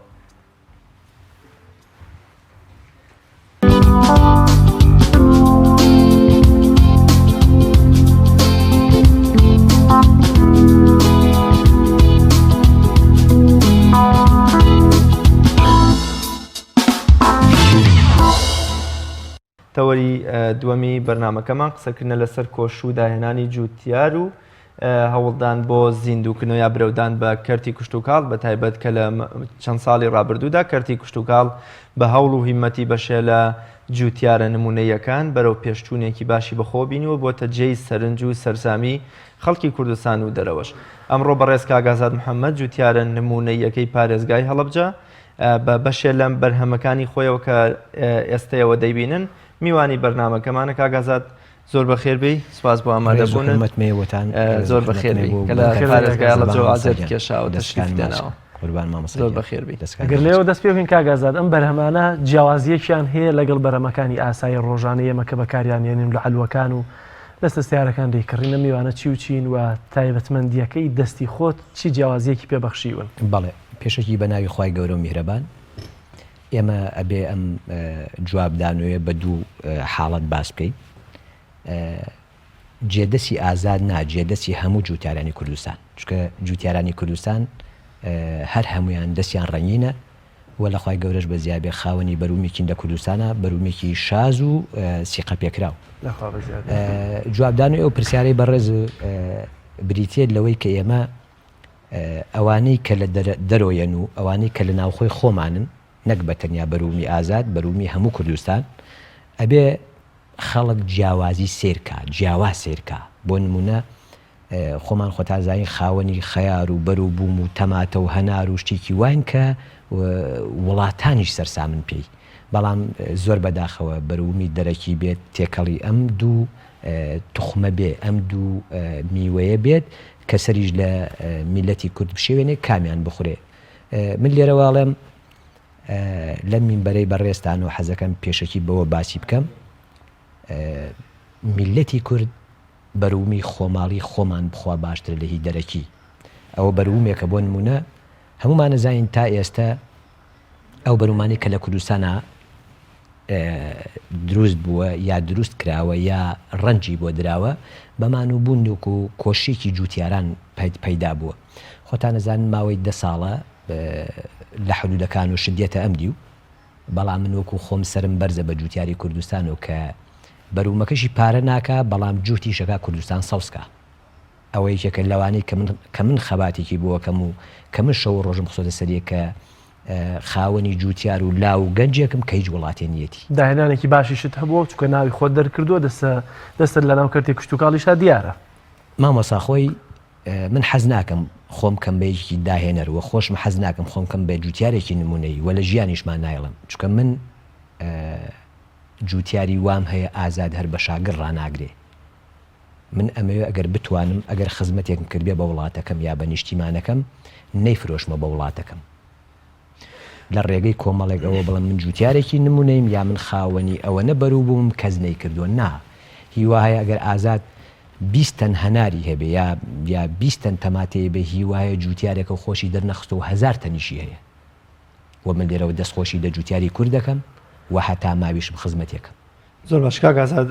تەوەری دووەمی بەرنامەکەمان قسەکردنە لەسەر کۆش و داهێنانی جوتیار و هەوڵدان بۆ زیندووکردنەوە یا برەودان بە کەرتی کوشت و کاڵ، بە تایبەت کە لە چەند ساڵی ڕابردوودا کەرتی کوشت و کاڵ بە هەوڵ و هیمەتی بەشێ لە جوتیارە نمونەیەکان بەرەو پێشچوونێکی باشی بەخۆ بینیوە بۆتە جێی سەرنج و سەرسامی خەڵکی کوردستان و دەرەوەش. ئەمڕۆ بەڕێز کاگازاد محەممەد جوتیارە نمونەیەکەی پارێزگای هەڵەبجە بە بەشێ لەم بەرهەمەکانی خۆیەوە کە ئێستەیەوە دەیبینن میوانی بەرنامەکەمانە. کاگازاد زۆر بەخێربی، سواز بۆ ئامادەبوونن، زۆر بەخێربی کە لە پارێزگای هەڵەبجە و ئازاد کێشاوە دەشتیان دێنەوە. زۆر بەخێربی. ئەگەر لێەوە دەست پێ بکەین کاگازاد، ئەم بەرهەمانە جیاوازیەکیان هەیە لەگەڵ بەرهەمەکانی ئاسایی ڕۆژانەیە ئێمە کە بەکاریانێنین لە حەلوەکان و دەستەستیارەکان دەیکڕینە میوانە چی و چین و تایبەتمەندیەکەی دەستی خۆت چی جیاوازیەکی پێبەخشیون؟ بەڵێ پێشەکی بە ناوی خوای گەورە و میهرەبان ئێمە ئەبێ ئەم جوابدانوێ بە دوو حاڵەت باس بکەین. جێدەسی ئازاد ناجێدەسی هەموو جوتیارانی کوردستان، چکە جوتیارانی کوردستان هەر هەمویان دەستیان ڕەنگینە و لە خوای گەورەش بە زیابێ خاوەنی بەرومێکی لە کوردستانە، بەرومێکی شاز و سیقە پێکراو. جوابدانوێ ئەو پرسیارەی بەڕێز بریتێت لەوەی کە ئێمە ئەوانەی کە لە دەرۆیەن و ئەوانەی کە لە ناوخۆی خۆمانن، نەک بە تەنیا بەرومی ئازاد، بەرومی هەموو کوردستان، ئەبێ خەڵک جیاوازی سێرکە، جیاوا سێرکە. بۆ نمونە خۆمان خۆتازایی خاوەنی خەیار و بەرو بووم و تەماتە و هەنار و شتێکی واین کە وڵاتانیش سەرسامن پێی، بەڵام زۆر بەداخەوە بەرومی دەرەکی بێت، تێکەڵی ئەم دوو توخمە بێ، ئەم دوو میوەیە بێت کە سەریش لە میلەتی کورد بشێوێنێ کامیان بخورێ. من لێرەواڵێم لەم مینبەرەی بەڕێستان و حەزەکەم پێشەکی بەوە باسی بکەم، میلەتی کورد بەرومی خۆماڵی خۆمان بخوا باشتر لە هی دەرەکی. ئەوە بەرومێکە بۆ نمونە هەمومان نەزانین تا ئێستا ئەو بەرومانی کە لە کوردستانە دروست بووە یا دروست کراوە یا ڕەنجی بۆ دراوە بەمان و بوونک و کۆشێکی جوتیاران پەیدا بووە. خۆتان نەزانن ماوەی 10 ساڵە لە حدودەکان و شدێتە ئەمدی و بەڵام من وەکو خۆم سرم بەرزە بە جوتیاری کوردستان و کە بەرومەکەشی پارە ناکە بەڵام جوتی شەکە کوردستان سەوسکە. ئەوە یەکێکە لەوانەی کە من خەباتێکی بووەکەم و کە من شەو ڕۆژم خۆتە سەریە کە خاوەنی جوتیار و لاو گەنجێکم کە هیچ وڵاتێنیەتی داهێنانێکی باشیشت هەبووە چکە ناوی خۆت دەرکردووە دەستت لە ناو کردی کشتتوکاڵیشا دیارە. مامۆسا خۆی من حەز ناکەم خۆم کەم بەیەکی داهێنەرەوە خۆشم حەز ناکەم خۆم کەم بە جوتیارێکی نمونەی وە لە ژیانیشمان نایڵم چکە من جوتیاری وام هەیە ئازاد هەر بە شاگرد ڕناگرێ. من ئەمەوێ ئەگەر بتوانم ئەگەر خزمەتێکم کردبێ بە وڵاتەکەم یا بە نیشتیمانەکەم نەیفرۆشمە بە وڵاتەکەم لە ڕێگەی کۆمەڵێک ئەوە بڵم من جوتیارێکی نمونەیم یا من خاوەنی ئەوە نەبەرو بووم کەس نەیکردووە نا هیوایە ئەگەر ئازاد 20 تەن هەناری هەبێ یا 20 تەن تەماتەیە بە هیوایە جوتیارێکە خۆشی دەرنەخستە و 1000 تەنیشی هەیە و من لێرەوە دەستخۆشی دە جوتیاری کوردەکەم و هەتا ماویشم خزمەتێکم. زۆر باشکا گازاد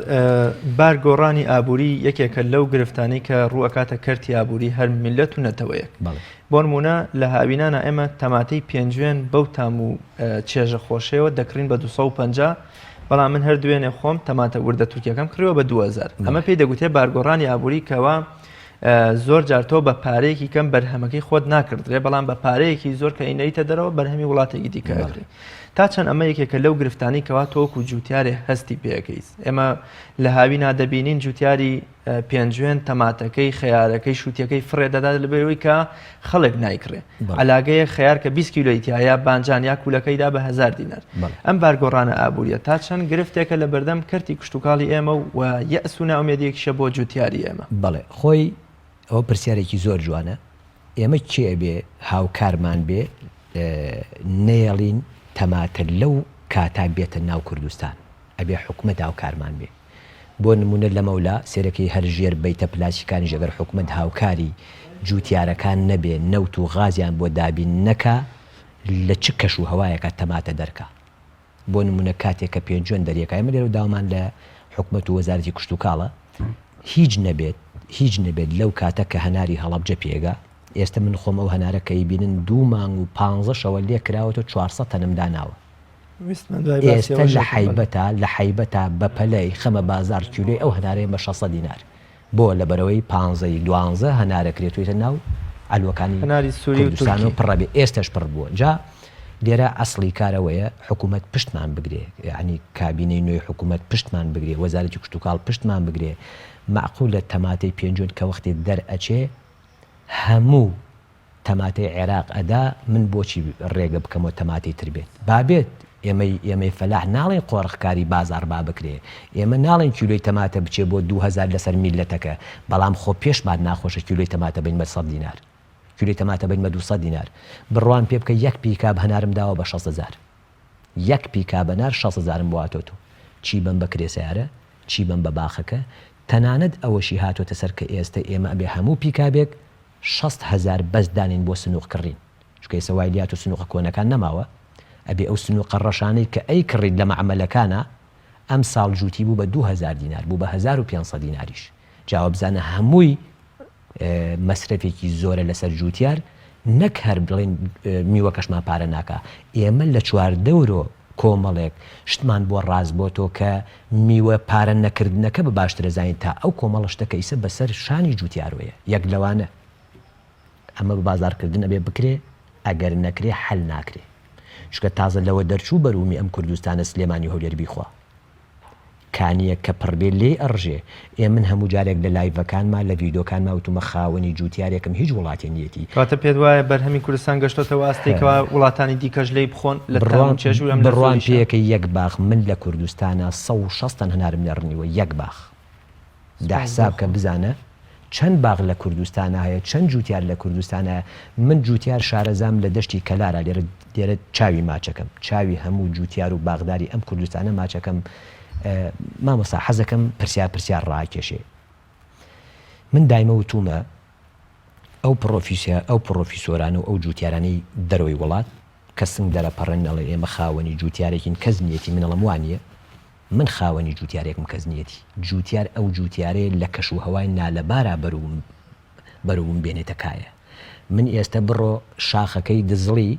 بار گۆڕانی ئابووری یەکێکە لەو گرفتانەی کە ڕووەکاتە کەرتی ئابووری هەر میلەت و نەتەوەیەک. بۆ نمونە لە هاوینانە ئێمە تەماتەی پێنجوێن بەو تام و چێژە خۆشەوە دەکڕین بە 250 بەڵام من هەر دوێنێ خۆم تەماتە وردە تورکیەکەم کڕیەوە بە 2000 ئەمە پێی دەگوتێ بارگۆڕانی ئابووری کەوا زۆر جارتۆ بە پارەیەکی کەم بەرهەمەکەی خۆت ناکردرێ بەڵام بە پارەیەکی زۆر کە ئینەیتە دەرەوە بەرهەمی وڵاتێکی دیکەکری تا چەند ئەمە یەکێکە لەو گرفتانی کەوا تۆکو جوتیارێ هەستی پێەکەیت. ئێمە لە هاوینا دەبینین جوتیاری پێنجوێن تەماتەکەی خەیارەکەی شووتەکەی فڕێ دەدات لەبەرەوەی کە خەڵک نایکڕێ علاگەیە خەیار کە 20 کیلۆیتیایە بانجان یا کوولەکەیدا بە 1000 دینار. ئەم بارگۆڕانە ئابووریە تا چەند گرفتێکە لە بەردەم کەرتی کشتتوکاڵی ئێمە و یەئس و ناومێدیەکیشە بۆ جوتیاری ئێمە. بەڵێ خۆی ئەوە پرسیارێکی زۆر جوانە. ئێمە کێ بێ هاوکارمان بێ نێڵین تەماتە لەو کاتا بێتە ناو کوردستان ئەبێ حکومەت هاوکارمان بێ. بۆ نمونە لە مەولا سێرەکەی هەر ژێر بیتە پلاسیکانی ژەگەر حکومەت هاوکاری جوتیارەکان نەبێ نەوت و غازیان بۆ دابین نەکا لە چ کەش و هەوایەکە تەماتە دەرکە. بۆ نمونە کاتێک کە پێنجوێن دەریەکە ئێمە لێرە داوامان لە حکومەت و وەزارەتی کشتتوکاڵە هیچ نەبێت لەو کاتە کە هەناری هەڵەبجە پێگا. ئێستا من خۆم ئەو هەنارەکەی بینن 2 مانگ و 15 شەوە لێ کراوەتە 400 تەنمداناوە. ئێستا لە حیبەتە بە پەلەی خەمە بازار کیلۆی ئەو هەنارەیە بە 600 دینار بۆ لە بەرەوەی 15 هەنارە کرێتوێتە ناو ئەلوەکانی کوردستان و پڕەبێ ئێستش پڕ بووە. جا لێرە ئەسڵی کارەوەیە حکوومەت پشتمان بگرێ یعنی کابینەی نوێی حکوومەت پشتمان بگرێ وەزارەتی کشتتوکاڵ پشتمان بگرێ معقولە تەماتەی پێنجوێن کە وەختی دەرئەچێ هەموو تەماتەی عێراق ئەدا من بۆچی ڕێگە بکەمەوە تەماتی تر بێت بابێت ئێمەی فەلاح ناڵێن قۆڕخکاری بازار با بکرێ ئێمە ناڵێن کیلۆی تەماتە بچێ بۆ 2000 لەسەر میلەتەکە بەڵام خۆ پێشمان ناخۆشە کیلۆی تەماتە بین بە 100 دینار کیلۆی تەماتە بین بە 200 دینار بڕوان پێ بکە یەک پیکاب هەنارم داوە بە 60000 یەک پیکاب هەنار 60000 بۆ هاتۆتۆ چی بم بە کرێسیارە چی بم بە باخەکە تەنانەت ئەوەشی هاتۆتە سەر کە ئێستا ئێمە ئەبێ هەموو پیکابێک 60000 بەس دانین بۆ سنووق کڕین چکە ئێستا وایلیات و سنووقە کۆنەکان نەماوە ئەبێ ئەو سنووقە ڕەشانەی کە ئەی کڕید لە مەعمەلەکانە ئەم ساڵ جوتی بوو بە 2000 دینار بوو بە 1500 دیناریش جاوە بزانە هەمووی مەسرفێکی زۆرە لەسەر جوتیار نەک هەر بڵێن میوەکەشمان پارە ناکە ئێمە لە 4 دەورۆ کۆمەڵێک شتمان بۆ ڕاز بۆ تۆ کە میوە پارە نەکردنەکە بە باشترە زانین تا ئەو کۆمەڵە شتەکە ئیسە بەسەر شانی جوتیارۆیە یەک لەوانە ئەمە بە بازارکردن ئەبێ بکرێ ئەگەر نەکرێ حەل ناکرێ چکە تازە لەوە دەرچوو بەرومی ئەم کوردستانە سلێمانی هەولێر بیخوا کانیە کە پڕبێ لێ ئەڕژێ ئێ من هەموو جارێک لە لایڤەکانمان لە ڤیدۆکانما وتومە خاوەنی جوتیارێکم هیچ وڵاتێنیەتی کاتە پێت وایە بەرهەمی کوردستان گەشتۆتەوە ئاستێکەوە وڵاتانی دیکەش لێی بخۆن لە بڕوان پێیەکە یەک باخ من لە کوردستانە 160 هەنارم لێڕنیوە یەک باخ داحساب کە بزانە چەند باغ لە کوردستانە هەیە چەند جوتیار لە کوردستانە من جوتیار شارەزام لە دەشتی کەلارە لێرە چاوی ماچەکەم چاوی هەموو جوتیار و باغداری ئەم کوردستانە ماچەکەم مامۆستا حەزەکەم پرسیار ڕاکێشێ من دایمە وتومە ئەو پرۆفیسۆران و ئەو جوتیارانەی دەرەوەی وڵات کە سنگ دەرەپەڕێن دەڵێ ئێمە خاوەنی جوتیارێکین کەس نیەتی منەڵم وانە من خاوەنی جوتیارێکم کەس نیەتی جوتیار ئەو جوتیارەیە لە کەش و هەوای نالەبارە بەروم بێنێتە کایە من ئێستا بڕۆ شاخەکەی دزڵی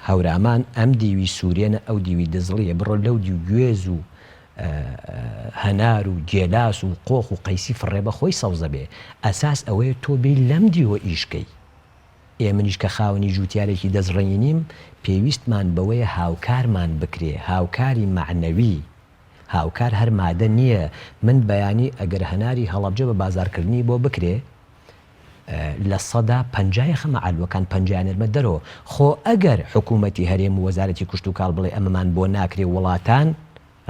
هەورامان ئەم دیوی سوورێنە ئەو دیوی دزڵیە بڕۆ لەو دیو گوێز و هەنار و گێلاس و قۆخ و قەیسی فڕێ بە خۆی سەوزە بێ ئەساس ئەوەیە تۆ بێ لەم دیوە ئیشکەی ئێمەنیش کە خاوەنی جوتیارێکی دەزڕێنیم پێویستمان بەوەیە هاوکارمان بکرێ هاوکاری معنەوی هاوکار هەر مادە نییە من بەیانی ئەگەر هەناری هەڵەبجە بە بازارکردنی بۆ بکرێ لە سەدا 50 خەمە عالوەکان 50 نەرمە دەرەوە خۆ ئەگەر حکوومەتی هەرێم و وەزارەتی کوشت و کاڵ بڵێ ئەمەمان بۆ ناکرێ وڵاتان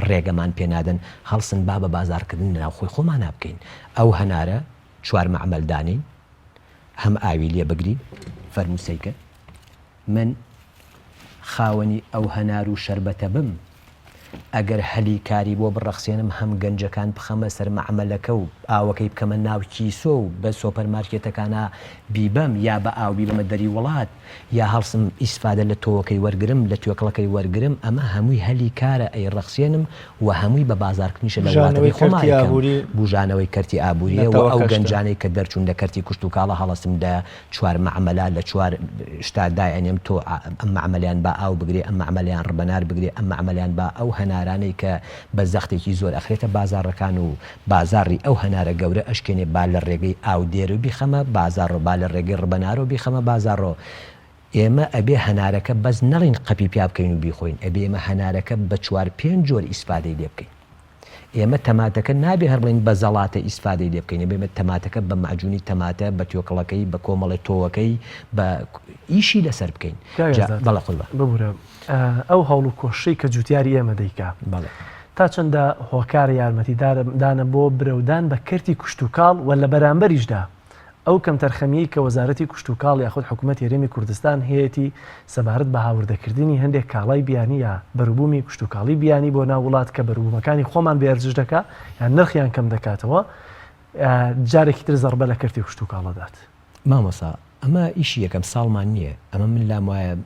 ڕێگەمان پێنادەن هەڵسن با بە بازارکردن ناو خۆی خۆمان نابکەین ئەو هەنارە 4 مەعمەلدانین هەم ئاوی لێ بگری فەرموسەیکە من خاوەنی ئەو هەنار و شەربەتە بم ئەگەر هەلی کاری بۆ بڕەخسێنم هەم گەنجەکان بخەمە سەر مەعمەلەکە و ئاوەکەی بکەمە ناو کیسۆ و بە سۆپەرمارکێتەکانە بیبەم یا بە ئاو بیبەمە دەری وڵات یا هەڵسم ئیسفادە لە تۆوەکەی وەرگرم لە توێکڵەکەی وەرگرم ئەمە هەمووی هەلی کارە ئەی ڕەخسێنم و هەمووی بە بازارکردنیشە لە وڵاتەکەی خۆمانەکەم بژانەوەی کەرتی ئابووریەوە ئەو گەنجانەی کە دەرچوون لە کەرتی کوشت و کاڵە هەڵەسم لە 4 مەعمەلا لە 4 شتادای ئەنێم تۆ ئەم مەعمەلیان با ئاو بگرێ ئەم مەعمەلیان ڕبەنار بگرێ ئەم مەعمەلیان با ئەو هەنارانەی کە بە زەختێکی زۆر ئەخرێتە بازارەکان و بازاری ئەو هەنارە گەورە ئەشکێنێ با لە ڕێگەی ئاو دێر و بیخەمە بازارڕۆ با لە ڕێگەی ڕبەنار و بیخەمە بازارڕۆ ئێمە ئەبێ هەنارەکە بەس نەڵین قەپی پیا بکەین و بیخۆین ئەبێ ئێمە هەنارەکە بە 4-5 جۆر ئیسفادەی لێ بکەین ئێمە تەماتەکە نابێ هەر بڵین بە زەڵاتە ئیسفادەی لێ بکەین ئێمە تەماتەکە بە معجونی تەماتە بە توێکڵەکەی بە کۆمەڵی تۆوەکەی بە ئیشی لەسەر بکەین بەڵە خۆڵبە ببورە ئەو هەوڵ و کۆشەی کە جوتیاری ئێمە دەیکا بەڵێ تا چەندە هۆکار یارمەتیدانە بۆ برەودان بە کەرتی کوشت و کاڵ و لە بەرامبەریشدا ئەو کەم تەرخەمی کە وەزارەتی کوشت و کاڵ یاخود حکوومەت هێرێمی کوردستان هەیەی سەبارەت بە هاوردەکردنی هەندێک کاڵای بیانی یا بەروبوومی کوشت و کاڵی بیانی بۆ ناو وڵات کە بەروبوومەکانی خۆمان بێرجش دەکا یان نرخیان کەم دەکاتەوە جارێکی تر زەربە لە کەرتی کوشت و کاڵەدات مامۆسا ئەمە ئیشی یەکەم ساڵمان نییە ئەمە من لام وایە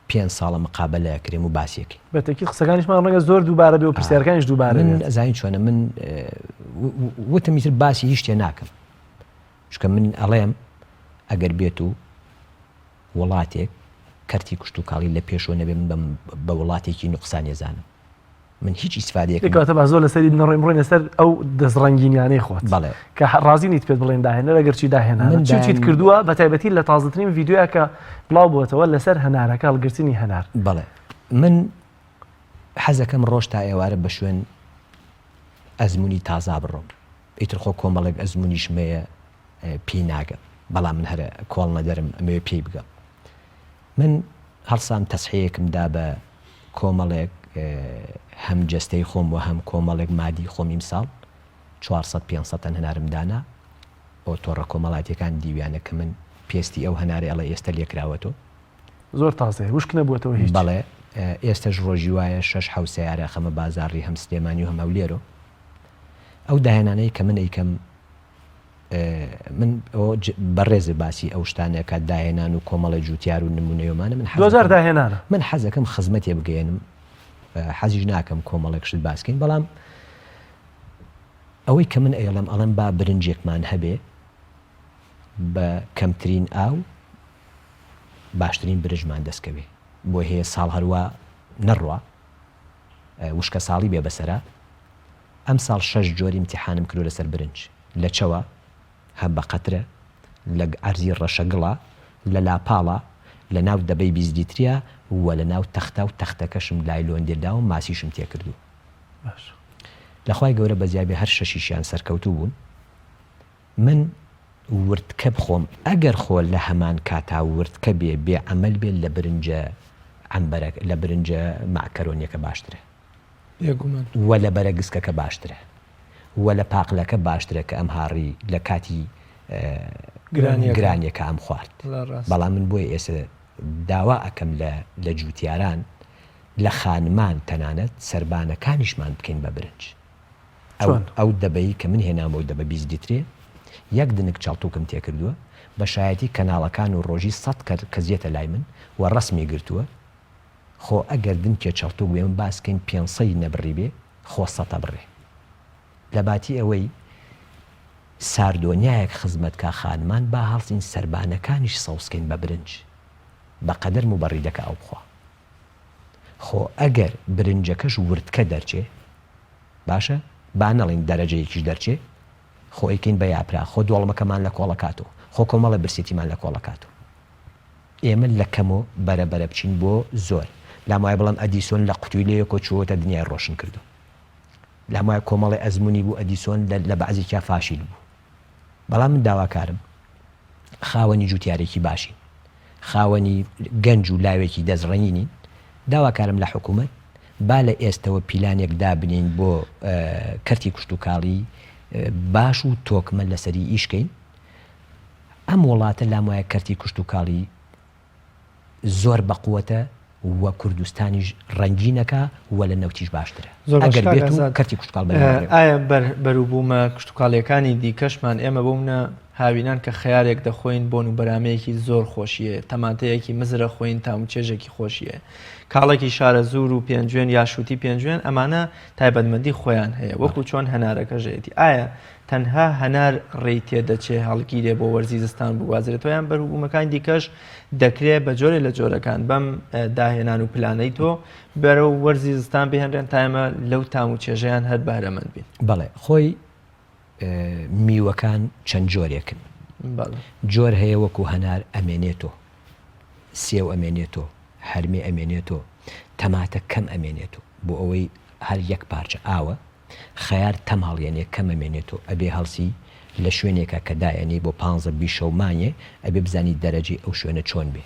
5 ساڵە مقابلە کرێم و باسیەکەی بەتەکی قسەکانیشمان ڕەنگە زۆر دووبارە بێ و پرسیارەکانیش دووبارە من ئەزانین چۆنە من وتم میتر باسی هیچ شتێ ناکەم چکە من ئەڵێم ئەگەر بێت و وڵاتێک کەرتی کوشت و کاڵی لە پێشۆ نەبێ من بە وڵاتێکی نوقسان ێزانم من هیچ ئیسفادەیەکاتە با زۆر لەسەری نەڕێمڕۆی لەسەر ئەو دەستڕەنگینیانەی خۆت بەڵێ کە ڕازینیت پێت بڵێن داهێنەر ئەگەر چی داهێنا چیت کردووە بە تایبەتی لە تازەترین ڤیددیوە کە بڵاو بووەتەوە لەسەر هەنارەکە هەڵگرتنی هەنار بەڵێ من حەزەکەم ڕۆژ تا ئێوارە بە شوێن ئەزمموی تازا بڕۆم ئیتر خۆ کۆمەڵێک ئەزممویشمەیە پێی ناگەم بەڵام من هەرە کۆڵ نەدەرم ئەمێ پێی بگەم من هەڵسام تەسحەیەکمدا بە کۆمەڵێک هەم جەستەی خۆم و هەم کۆمەڵێک مادی خۆمیم ساڵ 400-500 هەنارمدانا ئەو تۆڕە کۆمەڵاتیەکان دیویانە کە من پێستی ئەو هەنارە ئەڵە ئێستا لێکراوەتەوە زۆر تازێ وشک نەبووەتەوە هیچ بەڵێ ئێستاش ڕۆژی وایە 6 سیارە خەمە بازاری هەم سلێمانی و هەم ئەولێرۆ ئەو داهێنانەی کە من ئەیکەم من بەڕێزە باسی ئەو شتانەیە کە داهێنان و کۆمەڵە جوتیار و نمونەیەمانە من 2000 داهێنانە من حەزەکەم خزمەتێ بگەێنم حەزیش ناکەم کۆمەڵێک شت باسکەین بەڵام ئەوەی کە من ئەڵێم با برنجێکمان هەبێ بە کەمترین ئاو باشترین برژمان دەستکەوێ بۆ هەیە ساڵ هەروە نەڕوە وشکە ساڵی بێ بەسەرا ئەم ساڵ 6 جۆری امتحانم کردو لەسەر برنج لە چەوە هەم بە قەترە لە ئەرزی ڕەشەگڵە لە لاپاڵە لە ناو دەبەی 20 لیتریا وە لە ناو تەختە و تەختەکەشم لای لۆندێدا و ماسیشم تێکردو لەخوای گەورە بەزیابێ هەر 6 سەرکەوتو بوون من وردکە بخۆم ئەگەر خۆ لە هەمان کاتا وردکە بێ عەمەل بێت لە برنجە عەمبەرەک لە برنجە ماکەرۆنیەکە باشترە وە لە بەرەگسکەکە باشترە وە لە پاقلەکە باشترە کە ئەم هاڕی لە کاتی گرانیەکە ئەم خوارد بەڵام من بۆیە ئێستا داوا ئەەکەم لە جوتیاران لە خانمان تەنانەت سربانەکانیشمان بکەین بە برنج ئەو دەبەی کە من هێنامەوە دەبە 20 لیترێ یەک دنک چاڵتوکم تێکردووە بە شایەتی کەناڵەکان و ڕۆژی 100 کە زیێتە لای من و ڕسمی گرتووە خۆ ئەگەر دنکێ چەڵتو بێ من باسکەین 500 نەبڕی بێ خۆ 100 بڕێ لە باتی ئەوەی ساردۆنیایەک خزمەتکە خانمان با هەڵسین سەربانەکانیش سەوسکەین بە برنج بەقەدەر مبەڕی دەکە ئەو بخوا خۆ ئەگەر برنجەکەش وردکە دەرچێ باشە با نەڵین دەرەجەیەکیش دەرچێ خۆ ئەیکەین بە یاپرا خۆ دۆڵمەکەمان لە کۆڵەکاتەوە خۆ کۆمەڵە برسێتیمان لە کۆڵەکاتەوە ئێمە لە کەمەوە بەرەبەرە بچین بۆ زۆر لام وایە بڵام ئەدیسۆن لە قوتوی لەیەکۆ چوەتە دنیای ڕۆشن کردو لام وایە کۆمەڵی ئەزمموی بوو ئەدیسۆن لە بەعزێکیا فاشیل بوو بەڵام من داواکارم خاوەنی جوتیارێکی باشین خاوەنی گەنج و لاوێکی دەزڕەنینین داواکارم لە حکوومەت با لە ئێستەوە پیلانێک دابنین بۆ کەرتی کوشت و کاڵی باش و تۆکمە لەسەری ئیشکەین ئەم وڵاتە لام وایە کەرتی کوشت و کاڵی زۆر بەقووەتە وە کوردستانیش ڕەنگینەکە وە لە نەوتیش باشترە ئەگەر بێت و کەرتی کوشتکاڵ ئایا بەروبوومە کوشتتوکاڵیەکانی دیکەشمان ئێمە بوومە هاوینان کە خەیارێک دەخۆین بۆن و بەرامەیەکی زۆر خۆشیە تەماتەیەکی مزرە خۆین تامچێژێکی خۆشیە کاڵێکی شارە زور و پێنجوێن یا شووتی پێنجوێن ئەمانە تایبەتمەندی خۆیان هەیە وەکو چۆن هەنارەکە ژێتی ئایا تەنها هەنار ڕێی تێدەچێ هەڵگیرێ بۆ وەرزی زستان بوازرێتەوەیان بەروبوومەکانی دیکەش دەکرێت بە جۆرێ لە جۆرەکان بەم داهێنان و پلانەی تۆ بەرە وەرزی زستان بهێنرێن تایمە لەو تام و چێژەیان هەر بارەمەند بین بەڵێ خۆی میوەکان چەند جۆرێکن جۆر هەیە وەکو هەنار ئەمێنێتۆ سێو ئەمێنێتۆ هەرمی ئەمێنێتۆ تەماتە کەم ئەمێنێتۆ بۆ ئەوەی هەر یەک پارچە ئاوە خەیار تەم هەڵێنێ کەم ئەمێنێتۆ ئەبێ هەڵسی لە شوێنێکە کە دایەنی بۆ 15 شەومانیە ئەبێ بزانی دەرەجی ئەو شوێنە چۆن بێ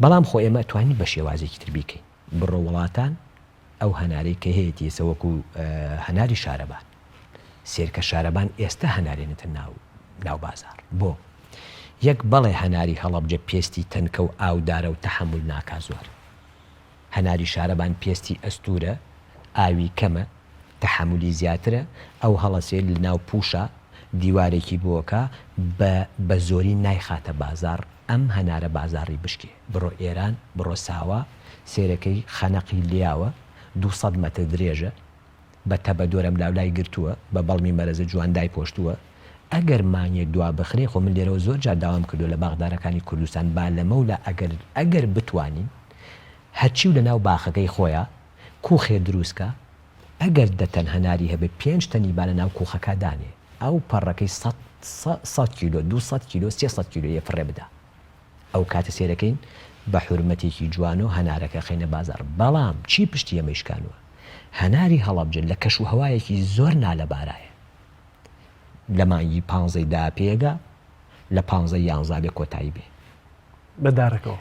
بەڵام خۆ ئێمە توانی بە شێوازێکی تر بیکەین بڕۆ وڵاتان ئەو هەنارەی کە هەیەی سەوەکو هەناری شارەبان سێرکە شارەبان ئێستا هەنارێنێتە ناو بازار بۆ یەک بەڵێ هەناری هەڵەبجە پێستی تەنکە و ئاودارە و تەحمل ناکا زۆر هەناری شارەبان پێستی ئەستورە ئاوی کەمە تەحملی زیاترە ئەو هەڵەسێ لە ناو پوشە دیوارێکی بۆکە بە زۆری نایخاتە بازار ئەم هەنارە بازاری بشکێ بڕۆ ئێران بڕۆ ساوە سێرەکەی خەنەقی لیاوە 200 مەتر درێژە بە تەبە دۆرەم لاولای گرتووە بە بەڵمی مەرەزە جواندای پۆشتووە ئەگەر مانیە دوا بخرێ خۆ من لێرەوە زۆر جار داوام کردو لە باغدارەکانی کوردستان با لەمە و لە ئەگەر بتوانین هەرچی و لە ناو باخەکەی خۆیە کوخێ دروستکە ئەگەر دەتەن هەناری هەبێ 5 تەنی با لە ناو کوخەکە دانێ ئەو پەڕەکەی 100 کیلۆ 200 کیلۆ 300 کیلۆ یە فڕێ بدا ئەو کاتە سێرەکەین بە حورمەتێکی جوان و هەنارەکە خینە بازار بەڵام چی پشتی ئەمەیشکانوە هەناری هەڵەبجە لە کەش و هەوایەکی زۆر نالەبارایە لە مانگی 15 دا پێگە لە 15 بێ کۆتایی بێ بەدارەکەەوە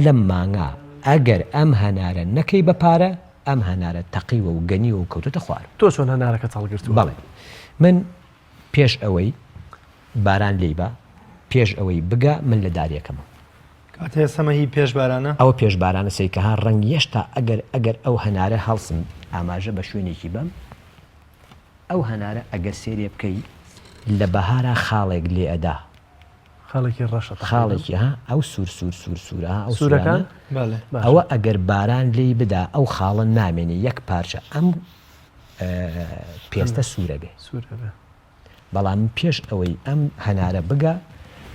لەم مانگا ئەگەر ئەم هەنارە نەکەی بەپارە ئەم هەنارە تەقیوە و گەنیوە و کەوتوتە خوار تۆ چۆن هەنارەکە هەڵگرتووە بەڵێ من پێش ئەوەی باران لێی بە پێش ئەوەی بگە من لە داریەکەمە کاتێ سەمەهی پێش بارانە ئەوە پێش بارانە سەیکەها ڕەنگ هێشتا ئەگەر ئەو هەنارە هەڵسم ئاماژە بە شوێنێکی بەم ئەو هەنارە ئەگەر سێرێ بکەی لە بەهارە خاڵێک لێ ئەدا خاڵێکی ڕەشە خاڵێکی ئەو سوورە ئەو سوورەکان ئەوە ئەگەر باران لێی بدا ئەو خاڵە نامێنێ یەک پارچە ئەم پێستە سوورە بێ بەڵام پێش ئەوەی ئەم هەنارە بگە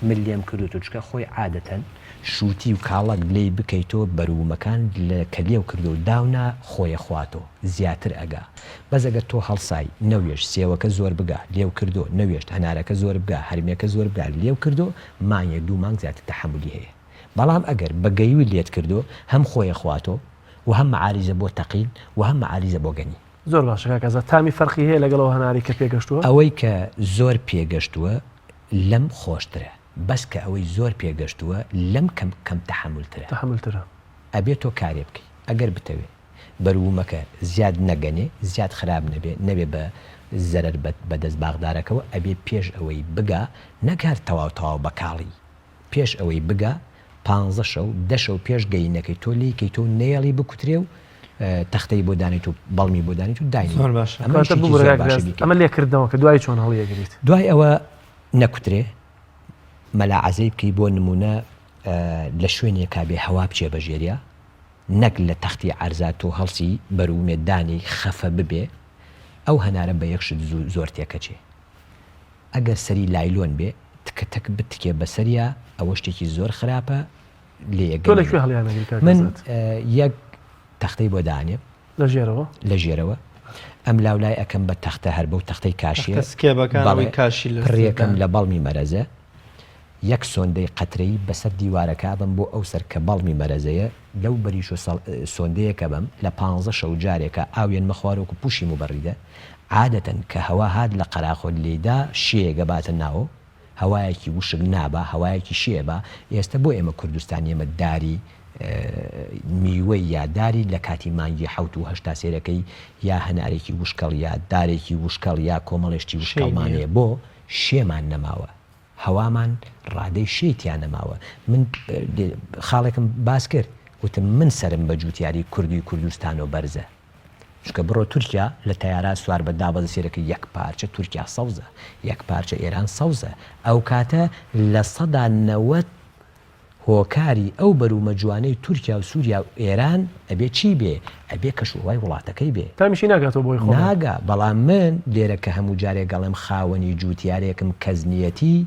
من لێم کردو چکە خۆی عادەتەن شووتی و کاڵک لێی بکەیتەوە بەروومەکان لە کە لێو کردو و داونا خۆیە خواتۆ زیاتر ئەگا بەزەگە تۆ هەڵسای نەوێش سێوەکە زۆر بگا لێو کردو نەوێشت هەنارەکە زۆر بگا هەرمێکە زۆر بگا لێو کردو مانگێک 2 مانگ زیاتر تەحملی هەیە بەڵام ئەگەر بەگەیوی لێت کردو هەم خۆیە خواتۆ و هەم معاریزە بۆ تەقین و هەم معاریزە بۆ گەنی زۆر باشە کازە تامی فەرقی هەیە لەگەڵەوە هەناری کە پێگەشتووە ئەوەی کە زۆر پێگەشتووە لەم خۆشترە بەس کە ئەوەی زۆر پێگەشتووە لەم کەم تەحملترە ئەبێت تۆ کارێ بکەی ئەگەر بتەوێ بەروومەکە زیاد نەگەنێ زیاد خراپ نەبێ بە زەرەر بەدەست باغدارەکەەوە ئەبێ پێش ئەوەی بگا نەکار تەواو بە کاڵی پێش ئەوەی بگا 15 شەو 10 شەو پێش گەینەکەی تۆ لیکەی تۆ نێڵی بکوترێ و تەختەی بۆ دانیت و بەڵمی بۆ دانیت و داینی ئەمە لێکردنەوە کە دوای چۆن هەڵیەگریت دوای ئەوە نەکوترێ مەلا عەزەی بکەی بۆ نمونە لە شوێنێکا بێ هەوا بچێ بەژێریە نەک لە تەختی عەرزات و هەڵسی بەروو مێدانی خەفە ببێ ئەو هەنارە بە یەکشت زۆر تێکەچێ ئەگەر سەری لایلۆن بێ تکە بتکێ بەسەریە ئەوە شتێکی زۆر خراپە من یەک تەختەی بۆ دانێ لە ژێرەوە ئەم لاولای ئەەکەم بە تەختە هەر بەو تەختەی کاشیە پڕێکم لە بەڵمی مەرەزە یەک سۆندەی قەترەی بەسەر دیوارەکە بم بۆ ئەو سەر کە بەڵمی مەرەزەیە لەو بەریش و سۆندەیەکە بەم لە 15 شەو جارێکە ئاوێن مەخوارۆک و پوشی موبەڕیدە عادەتەن کە هەوا هات لە قەراخۆ لێدا شێگە باتە ناوە هەوایەکی وشک نابە هەوایەکی شێبە ئێستا بۆ ئێمە کوردستان ئێمە داری میوەی یاداری لە کاتی مانگی 1970 سێرەکەی یا هەنارێکی وشکەڵ یا دارێکی وشکەڵ یا کۆمەڵێشتی وشکەڵمانەیە بۆ شێمان نەماوە هەوامان ڕادەی شێتیان نەماوە من خاڵێکم باس کرد وتم من سرم بە جوتیاری کوردی کوردستان و بەرزە چکە بڕۆ تورکیا لە تەیارا سوار بە دابەز سێرەکە یەک پارچە تورکیا سەوزە یەک پارچە ئێران سەوزە ئەو کاتە لە 90 هۆکاری ئەو بەرومە جوانەی تورکیا و سووریا و ئێران ئەبێ چی بێ ئەبێ کەشوڵای وڵاتەکەی بێ تامیشی ناگاتەوە بۆی خۆ ناگا بەڵام من لێرە کە هەموو جارێک گەڵێم خاوەنی جوتیارێکم کەزنیەتی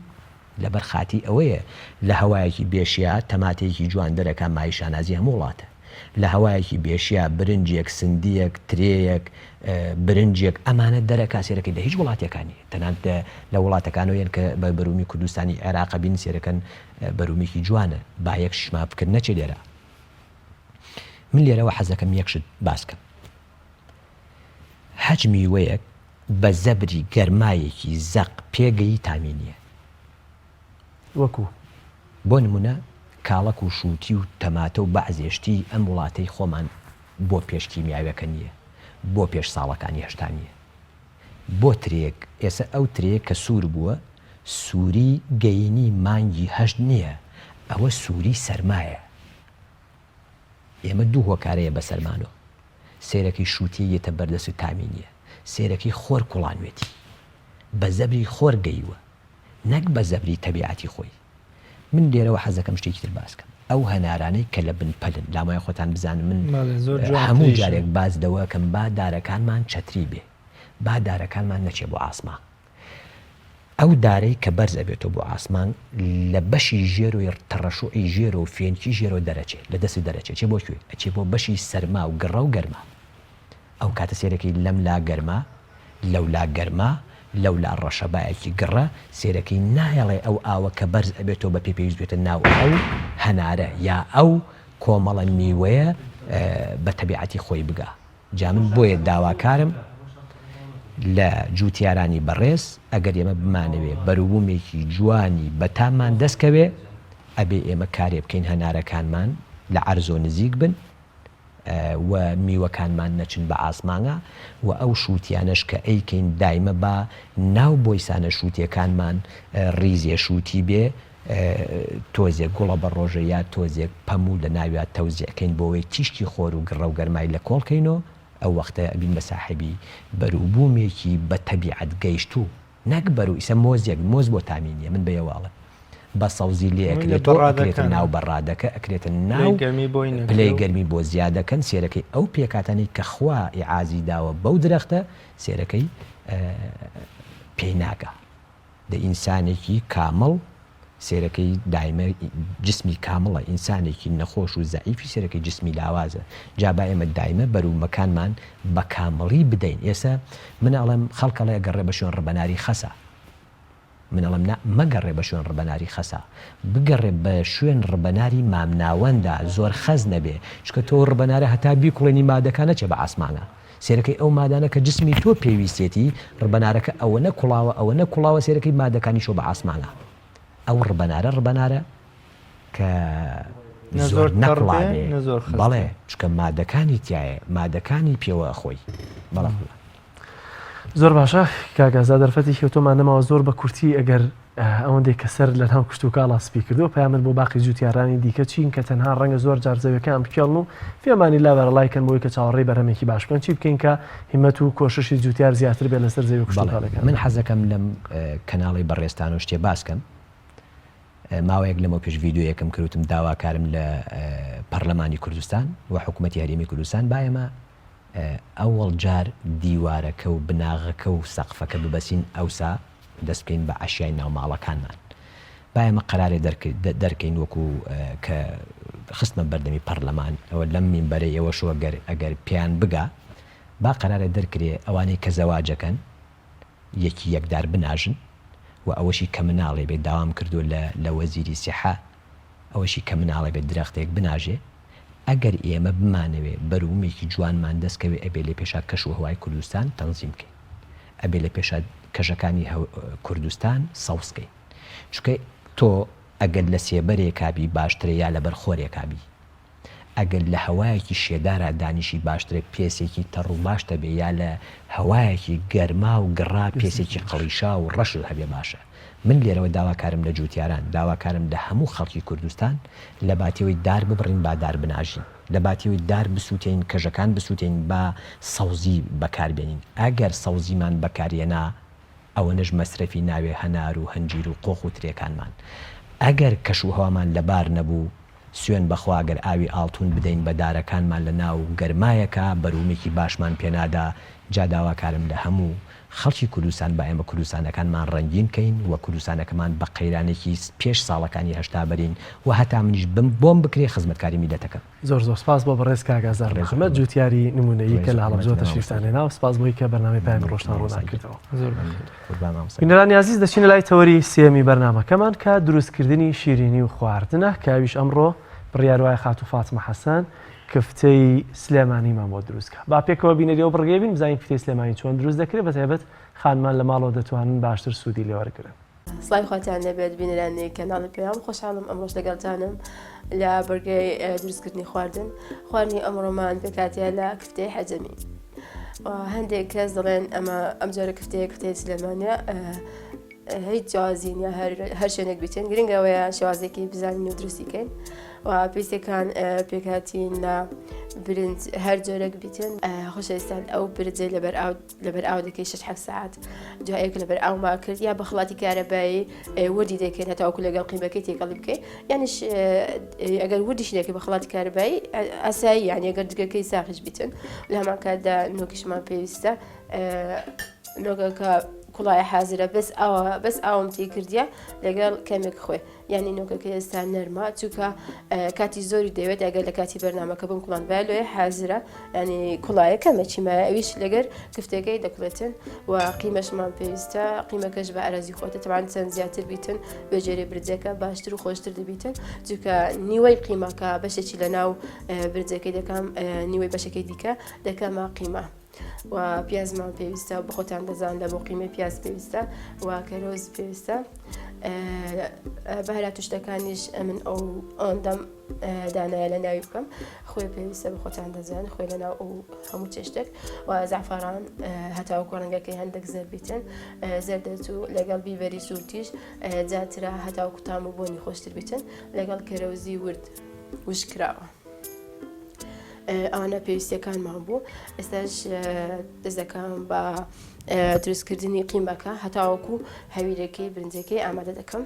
لەبەر خاتی ئەوەیە لە هەوایەکی بێشیا تەماتێکی جوان دەرەکە مای شانازی هەموو وڵاتە لە هەوایەکی بێشیا برنجێک سندیەک ترێیەک برنجێک ئەمانە دەرەکە سێرەکەی لە هیچ وڵاتەکانی تەنانەت لە وڵاتەکانەوەیان کە بە بەرومی کوردستانی عێراق بین سێرەکەن بەرومیکی جوانە با یەک شما بکرد نەچێ لێرە من لێرەوە حەزەکەم یەکشت باسکەم هەج میوەیەک بە زەبری گەرمایەکی زەق پێگەی تامینیە وەکو بۆ نمونە کاڵک و شووتی و تەماتە و بەعزێشتی ئەم وڵاتەی خۆمان بۆ پێش کیمیاویەکە نییە بۆ پێش ساڵەکانی هێشتانیە بۆ ترێک ئێستا ئەو ترێک کە سوور بووە سووری گەینی مانگی هەشت نییە ئەوە سووری سەرمایە ئێمە دوو هۆکارەیە بە سەرمانۆ سێرەکەی شووتی یێتە بەردەست و تامینیە سێرەکەی خۆر کوڵانوێتی بە زەبری خۆر گەیوە نەک بە زەبری تەبیعەتی خۆی من لێرەوە حەزەکەم شتێکی تر باسکەم ئەو هەنارانەی کە لە بنپەلن لامای خۆتان بزانم من هەموو جارێک باز دەوەکەم با دارەکانمان چەتری بێ با دارەکانمان نەچێ بۆ ئاسمان ئەو دارەی کە بەرز ئەبێتەوە بۆ ئاسمان لە بەشی ژێرۆی تەڕەشوعی ژێرە و فێنکی ژێرۆ دەرەچێت لە دەستی دەرەچێت چێ بۆ کوێ ئەچێ بۆ بەشی سەرما و گڕە و گەرما ئەو کاتە سێرەکەی لەم لا گەرما لەو لا گەرما لەولا ڕەشەبایەکی گڕە سێرەکەی نایەڵێ ئەو ئاوە کە بەرز ئەبێتەوە بە پێپێویست بێتە ناو ئەو هەنارە یا ئەو کۆمەڵە میوەیە بە تەبیعەتی خۆی بگا جا من بۆیە داواکارم لە جوتیارانی بەڕێز ئەگەر ئێمە بمانەوێ بەروبوومێکی جوانی بەتامان دەستکەوێ ئەبێ ئێمە کارێ بکەین هەنارەکانمان لە عەرزۆ نزیک بن و میوەکانمان نەچن بە ئاسمانە و ئەو شووتیانەش کە ئەیکەین دایمە بە ناو بۆیسانە شووتیەکانمان ڕیزێ شووتی بێ تۆزێک گوڵە بە ڕۆژە یا تۆزێک پەموو لە ناویات تەوزیەکەین بۆەوەی تیشتی خۆر و گڕە و گەرمای لە کۆڵکەینەوە ئەو وەختە ئەبین بە ساحیبی بەروبوومێکی بە تەبیعەت گەیشتوو نەک بەرو ئیسە مۆزێک مۆز بۆ تامینیە من بەیەواڵە بە سەوزی لێ ئەکرێتە ناو بەڕادەکە ئەکرێتە ناو پلەی گەرمی بۆ زیادەکەن سێرەکەی ئەو پێکاتانی کە خوا ئیعازی داوە بەو درەختە سێرەکەی پێی ناگا دە ئینسانێکی کامڵ سێرەکەی دایمە جسمی کامڵە ئینسانێکی نەخۆش و زەعیفی سێرەکەی جسمی لاوازە جابا ئێمە دایمە بەروومەکانمان بە کامڵی بدەین ئێستا من ئەڵێم خەڵکەڵێ گەڕێ بە شوێن ڕبەناری خەسە من ئەڵێم مەگەڕێ بە شوێن ڕبەناری خەسە بگەڕێ بە شوێن ڕبەناری مامناوەندا زۆر خەز نەبێ چکە تۆ ڕبەنارە هەتا بیکوڵێنی مادەکانە چێ بە ئاسمانە سێرەکەی ئەو مادانە کە جسمی تۆ پێویستێتی ڕبەنارەکە ئەوە نەکوڵاوە ئەوە نەکوڵاوە سێرەکەی مادەکانی شۆ بە ئاسمانە ئەو ڕبەنارە کە زۆر نەکڵابێ بەڵێ چکە مادەکانی تایە مادەکانی پێوە خۆی بەڵێ زۆر باشە کاگازا دەرفەتی خێوتۆمان نەماوە زۆر بە کورتی ئەگەر ئەوەندێک کە سەر لە ناو کشت و کاڵا سپی کردو پەیامت بۆ باقی جوتیارانی دیکە چین کە تەنها ڕەنگە زۆر جارزەوەکان بکێڵن و فێمانی لاوەرەڵایکەن بۆی کە چاوەڕێی بەرەمێکی باش بکەن چی بکەین کە هیمەت و کۆششی جوتیار زیاتر بێت لەسەر زەوی کشت و کاڵەکان من حەزەکەم لەم کەناڵی بەڕێستان و شتێ باسکەم ماوەیەک لەمە پێش ڤیددیو یەکەم کردوتم داواکارم لە پەرلەمانی کوردستان و حکوومەتی هەرێمی کوردستان باەمە ئەوەڵ جار دیوارەکە و بناغەکە و سەقفەکە ببەسین ئەوسا دەست بکەین بە عەشیای ناوماڵەکانمان باەمە قەرارێ دەرکەین وەکو کە خستمە بەردەمی پەرلەمان ئەوە لەم مینبەرەی ئێوەشەوە ئەگەر پێیان بگا با قەرارە دەرکرێ ئەوانەی کە زەواجەکەن یەکی یەکدار بناژن و ئەوەشی کە مناڵێ بێت داوام کردو لە وەزیری سیحە ئەوەشی کە مناڵێ بێت درەختێک بناژێ ئەگەر ئێمە بمانەوێ بەروومێکی جوانمان دەستکەوێ ئەبێ لە پێشا کەش و هەوای کوردستان تەنزیم بکەین ئەبێ لە پێشا کەژەکانی کوردستان سەوزکەین چونکە تۆ ئەگەر لە سێبەرێک کابی باشترە یا لە بەرخۆرێک کابی ئەگەر لە هەوایەکی شێدارە دانیشی باشترە پێسێکی تەڕ و باشتە بێ یا لە هەوایەکی گەرما و گەڕا پێسێکی قەڵیشا و ڕەش هەبێ باشە من لێرەوە داواکارم لە جوتیاران داواکارم لە هەموو خەڵکی کوردستان لە باتیەوەی دار ببڕین با دار بناژین لە باتیەوەی دار بسووتین کەژەکان بسووتین با سەوزی بەکاربێنین ئەگەر سەوزیمان بەکارێنا ئەوەنەش مەسرەفی ناوێ هەنار و هەنجیر و قۆخ و ترێکانمان ئەگەر کەش و هەوامان لەبار نەبوو سوێن بەخواگەر ئاوی ئاڵتون بدەین بە دارەکانمان لە ناو گەرمایەکە بەروومێکی باشمان پێنادا جا داواکارم لە هەموو خەڵکی کوردستان با ئێمە کوردستانەکانمان ڕەنگین کەین و کوردستانەکەمان بە قەیرانێکی پێش ساڵەکانی هەشتا بەرین و هەتا منیش بۆم بکرێ خزمەتکاری میلەتەکەم زۆر زۆر سپاس بۆ بەڕێز کاگازار محەممەد جوتیاری نمونەیی کە لە هەڵەبجەوە تەشریفتانێنا و سپاس بۆی کە بەرنامەی پایان ڕۆژتان ڕوونان کردەوە بینەرانی عەزیز دەچینە لای تەوەری سێمی بەرنامەکەمان کە دروستکردنی شیرینی و خواردنە کاویش ئەمڕۆ بڕیاروای خاتو فاتمە حەسەن کفتەی سلێمانیمان بۆ دروستکە با پێکەوە بینەریەوە بڕگەی بین بزانین کفتەی سلێمانی چۆن دروست دەکرێت بەتایبەت خانمان لە ماڵەوە دەتوانن باشتر سوودی لێوەرگرن. سڵای خۆتان لەبێت بینەرانی کەناڵی پێیان خۆشحاڵم ئەمڕۆژ لەگەڵتانم لە بەرگەی دروستکردنی خواردنی ئەمڕۆمان پێکاتیا لە کفتەی حەجەمی هەندێک کەس دەڵێن ئەم جۆرە کفتەی سلێمانیە هیچ جیازین یا هەر شوێنێک بیتن گرنگەوەیە شێوازێکی بزانین و دروستیکەین و پێستەکان پێکاتین لە برنج هەر جۆرەك بیتن خۆشەویستان ئەو برجە لەبەر ئاو دەکەی 6 ساعت دوایەک لەبەر ئاوما کرد یا بە خڵاتی کارەبایی وردی دەکەین هەتاوەکو لەگەڵ قیمەکەی تێکەڵی بکەی یانیش ئەگەر وردیش دەکەی بە خڵاتی کارەبایی ئاسایی یانی ئەگەر دگەکەی ساخش بیتن لە هەمان کاتدا نۆکیشمان پێویستە نۆگەکە کوڵای حازرە بەس ئاوم تێ کردیە لەگەڵ کەمێک خۆی یعنی نۆکەکە ئێستا نەرما چووکە کاتی زۆری دەوێت ئەگەر لە کاتی بەرنامەکە بم کوڵان بالۆێ حازرە ینی کوڵایە کەمەچیمایە ئەویش لەگەر کفتەکەی دەکڵێتن و قیمەشمان پێویستە قیمەکەش بە ئارازی خۆتە تەوان چەند زیاتر بیتن بەجێرێ برجەکە باشتر و خۆشتر دەبیتن چووکە نیوەی قیمەکە بەشێکی لە ناو برجەکەی دەکەم نیوەی بەشەکەی دیکە دەکەمە قیمە و پیازمان پێویستە بە خۆتان دەزان لە بۆ قیمە پیاز پێویستە و کەرۆز پێویستە بەهرات شتەکانیش من ئەوەندەم دانایە لە ناوی بکەم خۆی پێویستە بە خۆتان دەزان خۆی لە ناو هەموو چێشتێک و زعفەران هەتاوەکو ڕەنگەکەی هەندێک زەر بیتن زەردەت و لەگەڵ بیبەری سوورتیش جاترا هەتاوەکو تام و بۆنی خۆشتر بیتن لەگەڵ کەرەوزی ورد وشکراوە ئەوانە پێویستیەکانمان بوو ئێستاش دەست دەکەم بە دروستکردنی قیمەکە هەتاوەکو هەویرەکەی برنجەکەی ئامادە دەکەم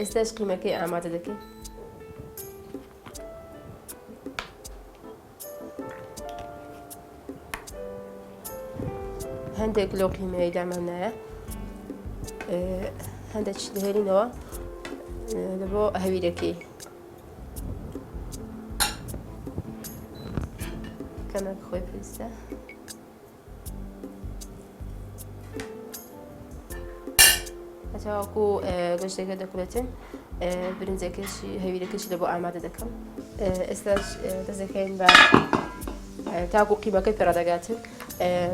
ئێستاش قیمەکەی ئامادە دەکەین هەندێک لۆ قیمەی دامانایە هەندێک دەهێنینەوە لە بۆ هەویرەکەی کەمێک خۆی پێویستە هەتاوەکو گەشتەکە دەکوڵێتن برنجەکەشی هەویرەکەشی لە بۆ ئامادە دەکەم ئێستاش دەزەکەین بە تاکو قیمەکەی پێڕادەگاتن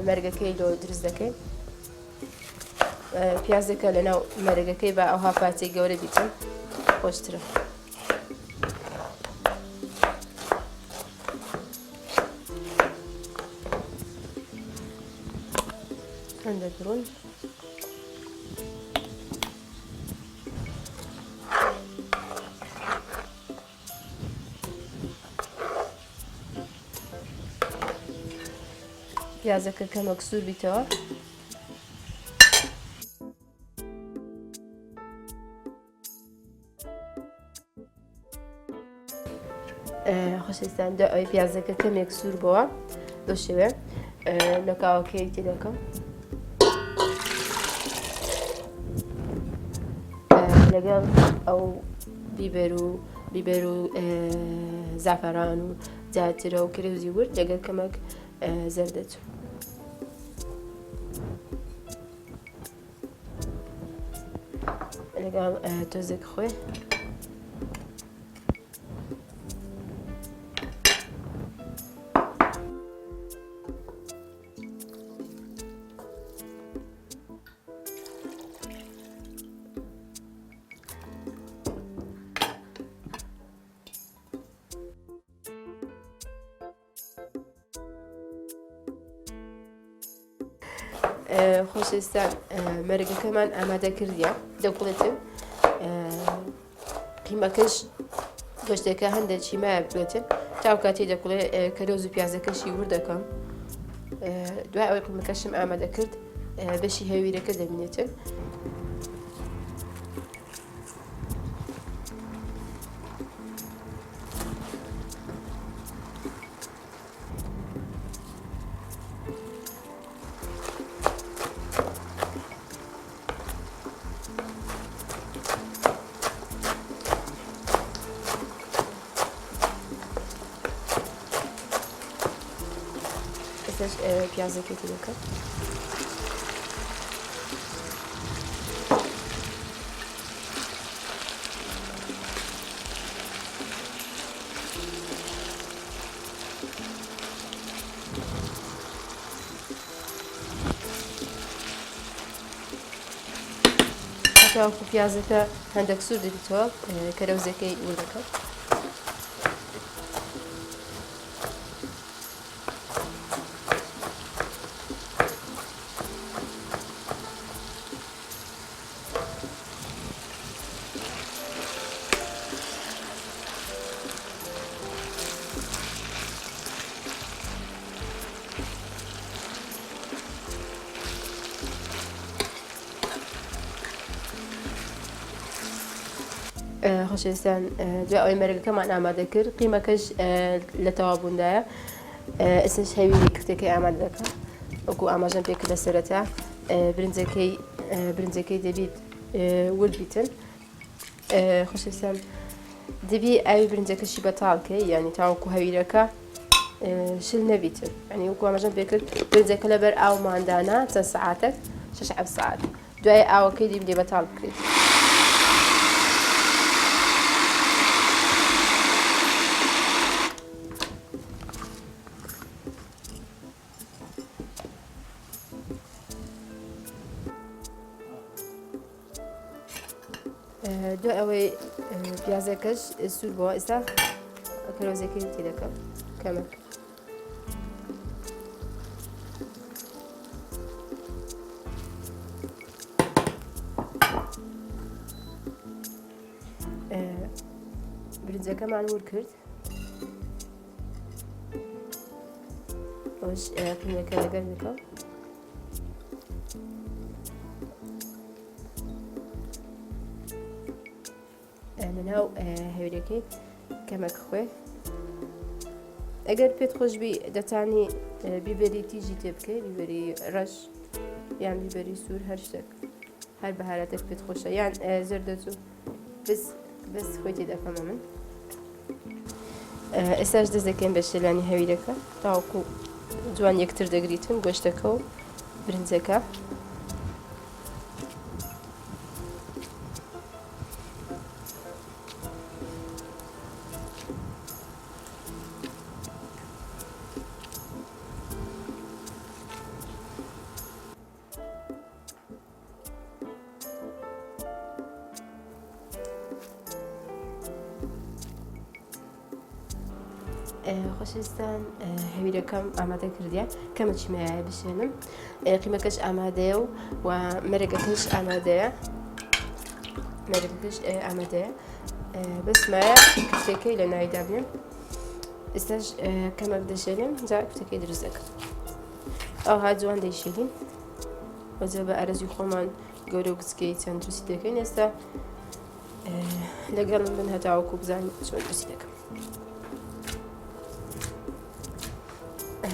مەرگەکەی لۆ دروست دەکەین پیازەکە لە ناو مەرگەکەی بە ئەوها پارچەی گەورە بیتن خۆشترە هەندێک ڕوون پیازەکە کەمەک سوور بیتەوە خۆشەویستان دو ئەوەی پیازەکە کەمێک سوور بووە بە شێوێ لە کاوەکەی تێ دەکەم لەگەڵ ئەو بیبەر و زعفەران و جاترە و کرێوزی ورد لەگەڵ کەمێک زەردەچوو لەگەڵ تۆزێک خۆی خۆشەویستان مەرگەکەمان ئامادە کردیە دەگوڵێتم قیمەکەش گۆشتەکە هەندێک چیمایە بێتن تاو کاتی دەکوڵێ کەرۆز و پیازەکەشی ور دەکەم دوای ئەوەی قیمەکەشم ئامادە کرد بەشی هەویرەکە دەبینێتن پیازەکەی دەکەم هەتاوەکو پیازەکە هەندێک سوور دەبیتەوە کەرەوزەکەی ور دەکەم خۆشەویستان دوای ئەوەی مەرگەکەمان ئامادە کرد قیمەکەش لە تەوابووندایە ئێستاش هەویری کفتەکەی ئامادە دەکەم وەکو ئاماژەم پێ کرد لە سەرەتا برنجەکەی دەبیت ورد بیتن خۆشەویستان دەبی ئاوی برنجەکەشی بەتاڵکەی یعنی تاوەکو هەویرەکە شل نەبیتن ینی وەکو ئاماژەم پێ کرد برنجەکە لەبەر ئاوماندانە چەند سەعاتێک 6 ساعت دوای ئاوەکەی دەبی بەتاڵ بکرێت دو ئەوەی پیازەکەش سوور بووە ئێستا کەرۆزەکەی تێ دەکەم کەمێک برنجەکەمان ور کرد ئەوش قیمەکە لەگەڵ دەکەم لەناو هەویرەکەی کەمەک خوێ ئەگەر پێت خۆشبی دەتانی بیبەری تیژی تێ بکەی بیبەری ڕەش یان بیبەری سوور هەر شتێک هەر بەهارەتێک پێت خۆشە یان زەردەچوو بەس خۆی تێ دەکەمە من ئێستاش دەست دەکەین بە شێلانی هەویرەکە تاوەکو جوان یەکتر دەگریتن گۆشتەکە و برنجەکە خۆشەویستان هەویرەکەم ئامادە کردیە کەمە چیمایە بشێنم قیمەکەش ئامادەیە و مەرگەکەش ئامادەیە بەسمایە کفتەکەی لە ناویدا بێن ئێستاش کەمەک دەشێنم جا کفتەکەی دروست دەکەم ئەوها جوان دەیشێنین وەجە بە ئارەزوی خۆمان گەورە و گچکەی چەند دروستی دەکەین ئێستا لەگەڵم بن هەتاوەکو بزانین چۆن دروستی دەکەم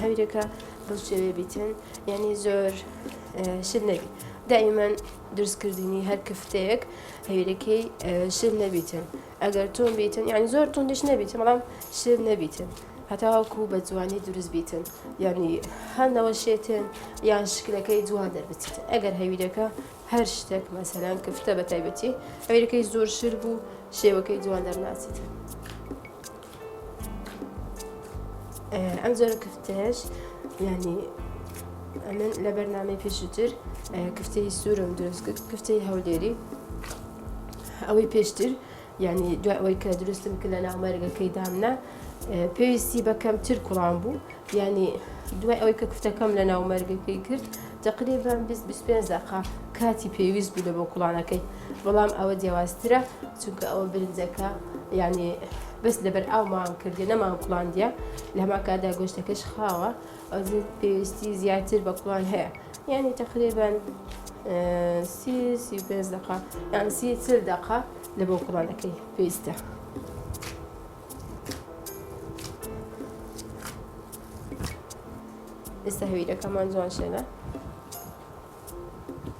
هەویرەکە بەو شێوێ بیتن یعنی زۆر شل نەبی دائیمەن دروستکردنی هەر کفتەیەک هەویرەکەی شل نەبیتن ئەگەر تۆن بیتن یعنی زۆر تۆندش نەبیتن بەڵام شل نەبیتن هەتاوەکو بە جوانی دروست بیتن یعنی هەندەوە شێتن یان شکلەکەی جوان دەربچیتن ئەگەر هەویرەکە هەر شتێک مەسەلەن کفتە بە تایبەتی هەویرەکەی زۆر شر بوو شێوەکەی جوان دەرناچیتن ئەم زۆرە کفتەش ینی من لە بەرنامەی پێشووتر کفتەی سوورم دروست کرد کفتەی هەولێری ئەوەی پێشتر ینی دوای ئەوەی کە دروستم کرد لە ناومەرگەکەی دامنا پێویستی بە کەمتر کوڵان بوو ینی دوای ئەوەی کە کفتەکەم لە ناومەرگەکەی کرد تقریبان 25 دقیقە کاتی پێویست بوو لە بۆ کوڵانەکەی بەڵام ئەوە جیاوازترە چونکە ئەوە برنجەکە ینی بەس لەبەر ئاومان کردێ نەمان کوڵاندیە لە هەما کادا گۆشتەکەش خاوە ئەو پێویستی زیاتر بە کوڵان هەیە یعنی تقریبان 35 دقیقە یان 30 دقیقە لە بۆ کوڵانەکەی پێویستە ئێستا هەویرەکەمان جوان شێنە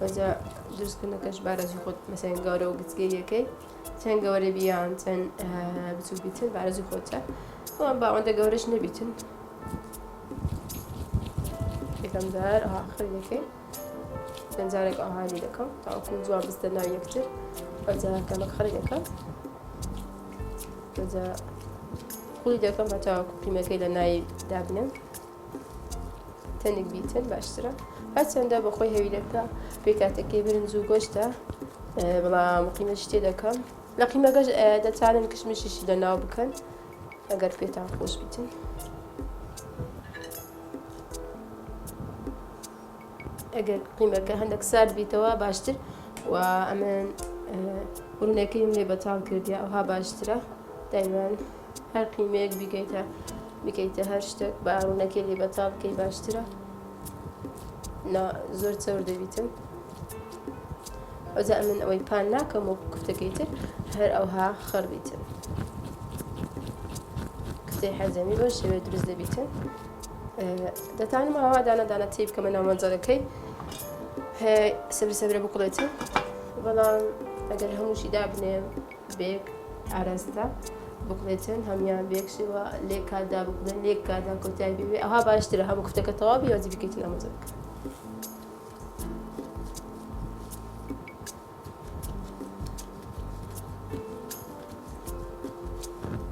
وەجا دروستکردنەکەش بارەزی خۆت مەسەن گەورە و گچگەریەکەی چەند گەورە بیان چەند بچوو بیتن بارەزی خۆتە بەڵام باوەندە گەورەش نەبیتن یەکەم جار ئاخرەکەی چەند جارێک ئاهانی دەکەم تاوەکو جوان بستە ناو یەکتر وەجا کەمەک خەرج دەکەم وەجا خوڵی دەکەم هەتاوەکو قیمەکەی لە نای دابنێم تەنێک بیتن باشترە هەرچەندە بەخۆی هەویرەکە پێکاتەکەی برنج و گۆشتە بەڵام قیمە شتێ دەکەم لە قیمەکەش دەتوانن کشمشیشی لە ناو بکەن ئەگەر پێتان خۆش بیتن ئەگەر قیمەکە هەندێک سارد بیتەوە باشتر و ئەمن ڕوونەکەیم لێ بەتاڵ کردیا ئەوها باشترە دایمان هەر قیمەیەک بکەیتە هەر شتێک بە ڕوونەکەی لێ بەتاڵ بکەی باشترە زۆر چەور دەبیتم ئەوجا من ئەوەی پان ناکەم و کوفتەکەی تر هەر ئەوها خەڕ بیتن کفتەی حەزەمی بۆ شێوێ دروست دەبیتن دەتانم ئەوە دانە تێی بکەمە ناو مەنجەڵەکەی سەبرە بقڵێتن بەڵام ئەگەر هەمووشی دابنێم بێک ئاراستە بقڵێتن هەمیان بێکشەوە لێ کادا بقڵێن لێک کادا کۆتایی بێ ئەوها باشترە هەموو کفتەکە تەواوی وازی بکەیتن ناو مەنجەڵەکە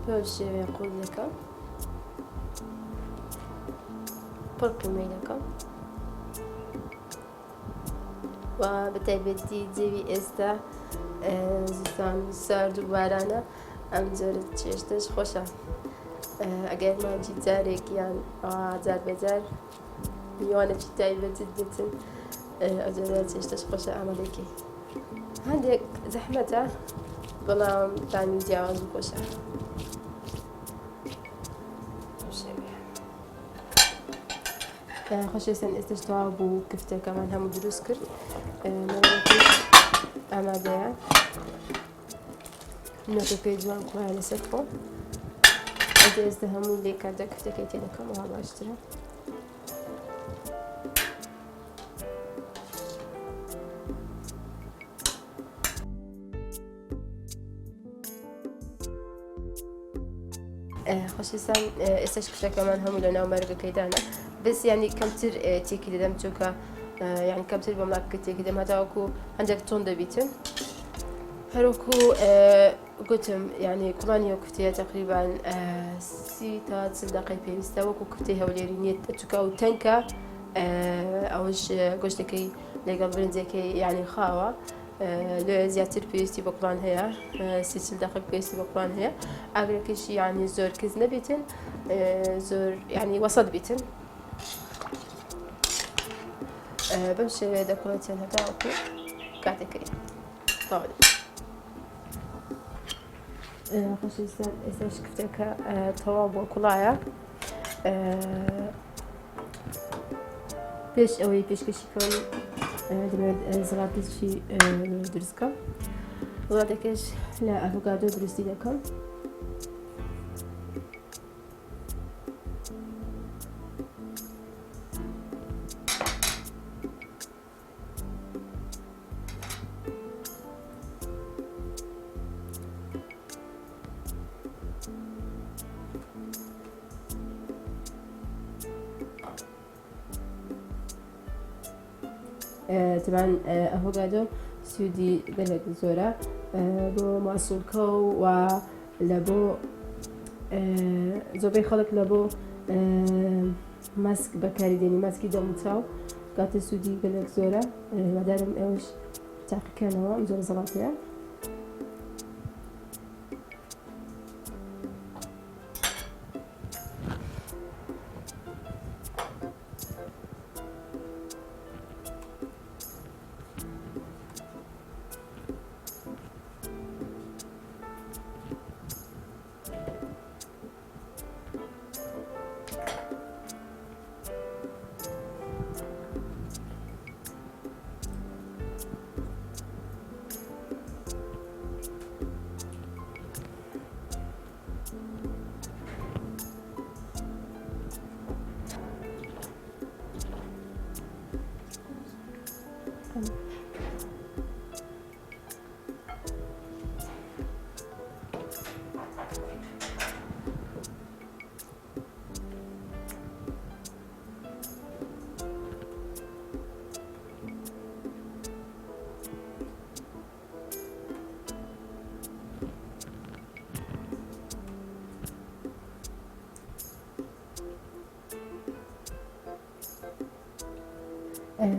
بەو شێوەیە قوڵ دەکەم پڕ قیمەی دەکەم و بەتایبەتی جێوی ئێستا زستان سارد و بارانە ئەم جۆرە چێشتەش خۆشە ئەگەر مانجی جارێک یان جار بەجار میوانێکی تایبەتت بێتن ئەو جۆرە چێشتەش خۆشە ئامادەکەی هەندێک زەحمەتە بەڵام تانی جیاواز و خۆشە خۆشەویستان ئێستش تەواو بوو کفتەکەمان هەموو دروست کرد ئامادەیە نەکەکەی جوان کوڵایە لەسەر خۆ ئێستا هەموو لێ کاردە کفتەکەی تێ دەکەم وها باشترە خۆشەویستان ئێستش کفتەکەمان هەموو لە ناو مەرگەکەیدانە بس ینی کەمتر تێکی دەدەم چونکە ینی کەمتر بۆ ماکە تێکی دەم هەتاوەکو هەندێک تۆن دەبیتن هەروەکو گوتم ینی کوڵانی ئەو کوفتەیە تقریبان 30 تا 40 دقیقەی پێویستە وەکو کوفتەی هەولێری نییە چونکە و تەنکە ئەوش گۆشتەکەی لەگەڵ برنجەکەی ینی خاوە لێ زیاتر پێویستی بە کوڵان هەیە 30 دقیقە پێویستی بە کوڵان هەیە ئاگرەکەشی ینی زۆر کەس نەبیتن زۆر ینی وەسەد بیتن بەم شێوەیە دەکڵێتیان هەتاوەکو کاتێکەکەی تەواو خۆشەویستان ئێستاش کفتەکە تەواو بۆ کوڵایە پێش ئەوەی پێشکەشی کەم دەبێت زڵاتێکی دروستکە وڵاتێکەش لە ئەڤۆکادۆ دروستی دەکەم طبعا ئەڤۆگادۆ سوودی گەلێک زۆرە بۆ ماسوولکە و لە بۆ زۆربەی خەڵک لە بۆ ماسک بەکاریدێنی ماسکی دەموچاو کاتە سوودی گەلێک زۆرە وادارم ئێوەش تاقیکەنەوە زۆر زەڵاتەیە.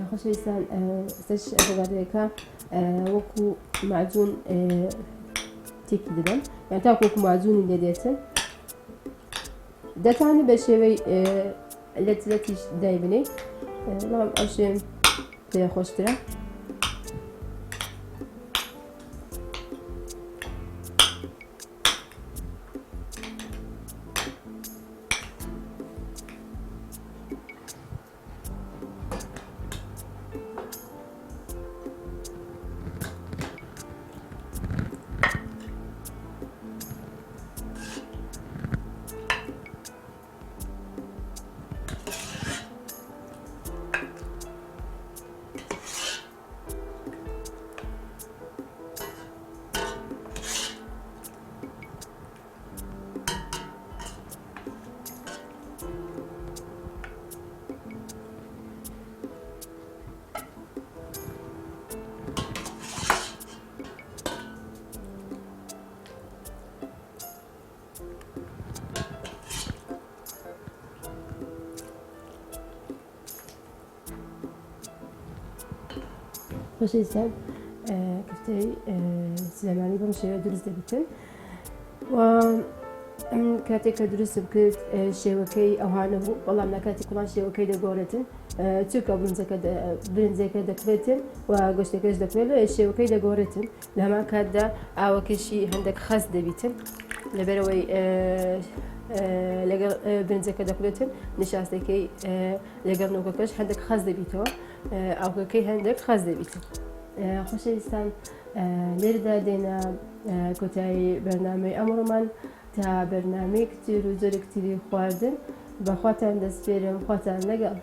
خۆشەویستان سەش ئەڤۆگادۆیەکە وەکو معجون تێکی دەدەن یان تاکو وەکو معجونی دەدێتن دەتوانێت بە شێوەی لەتیش دایبنێ بەڵام ئەو شوێن پێ خۆشترە. خۆشەویستان کفتەی سلێمانی بەم شێوە دروست دەبێتن و ئەم کاتێک کە دروست بکرد شێوەکەی ئەوانە بوو بەڵام لە کاتێک وڵان شێوەکەی دەگۆڕێتن چونکە برنجەکە دەکرێتن و گۆشتەکەش دەکرێت لە شێوەکەی دەگۆڕێتن لە هەمان کاتدا ئاوەکەشی هەندێک خەس دەبیتن لەبەرەوەی لەگەڵ برنجەکە دەکرێتن نیشاستەکەی لەگەڵ نۆکەکەش هەندێک خەس دەبیتەوە ئاوکەکەی هەندێک خەس دەبیتن. خۆشەویستان لێرەدا دێنە کۆتایی بەرنامەی ئەمڕۆمان تا بەرنامەیەک تر و جۆرێک تری خواردن بەخواتان دەسپێرم خواتان لەگەڵ.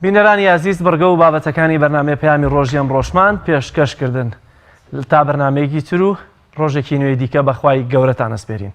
بینەرانی عزیز بەرگە و بابەتەکانی بەرنامەی پەیامی ڕۆژی ئەمڕۆشمان پێشکەشکردن تا بەرنامەیەکی تر و ڕۆژێکی نوێی دیکە بەخوای گەورەتان ئەسپێرین.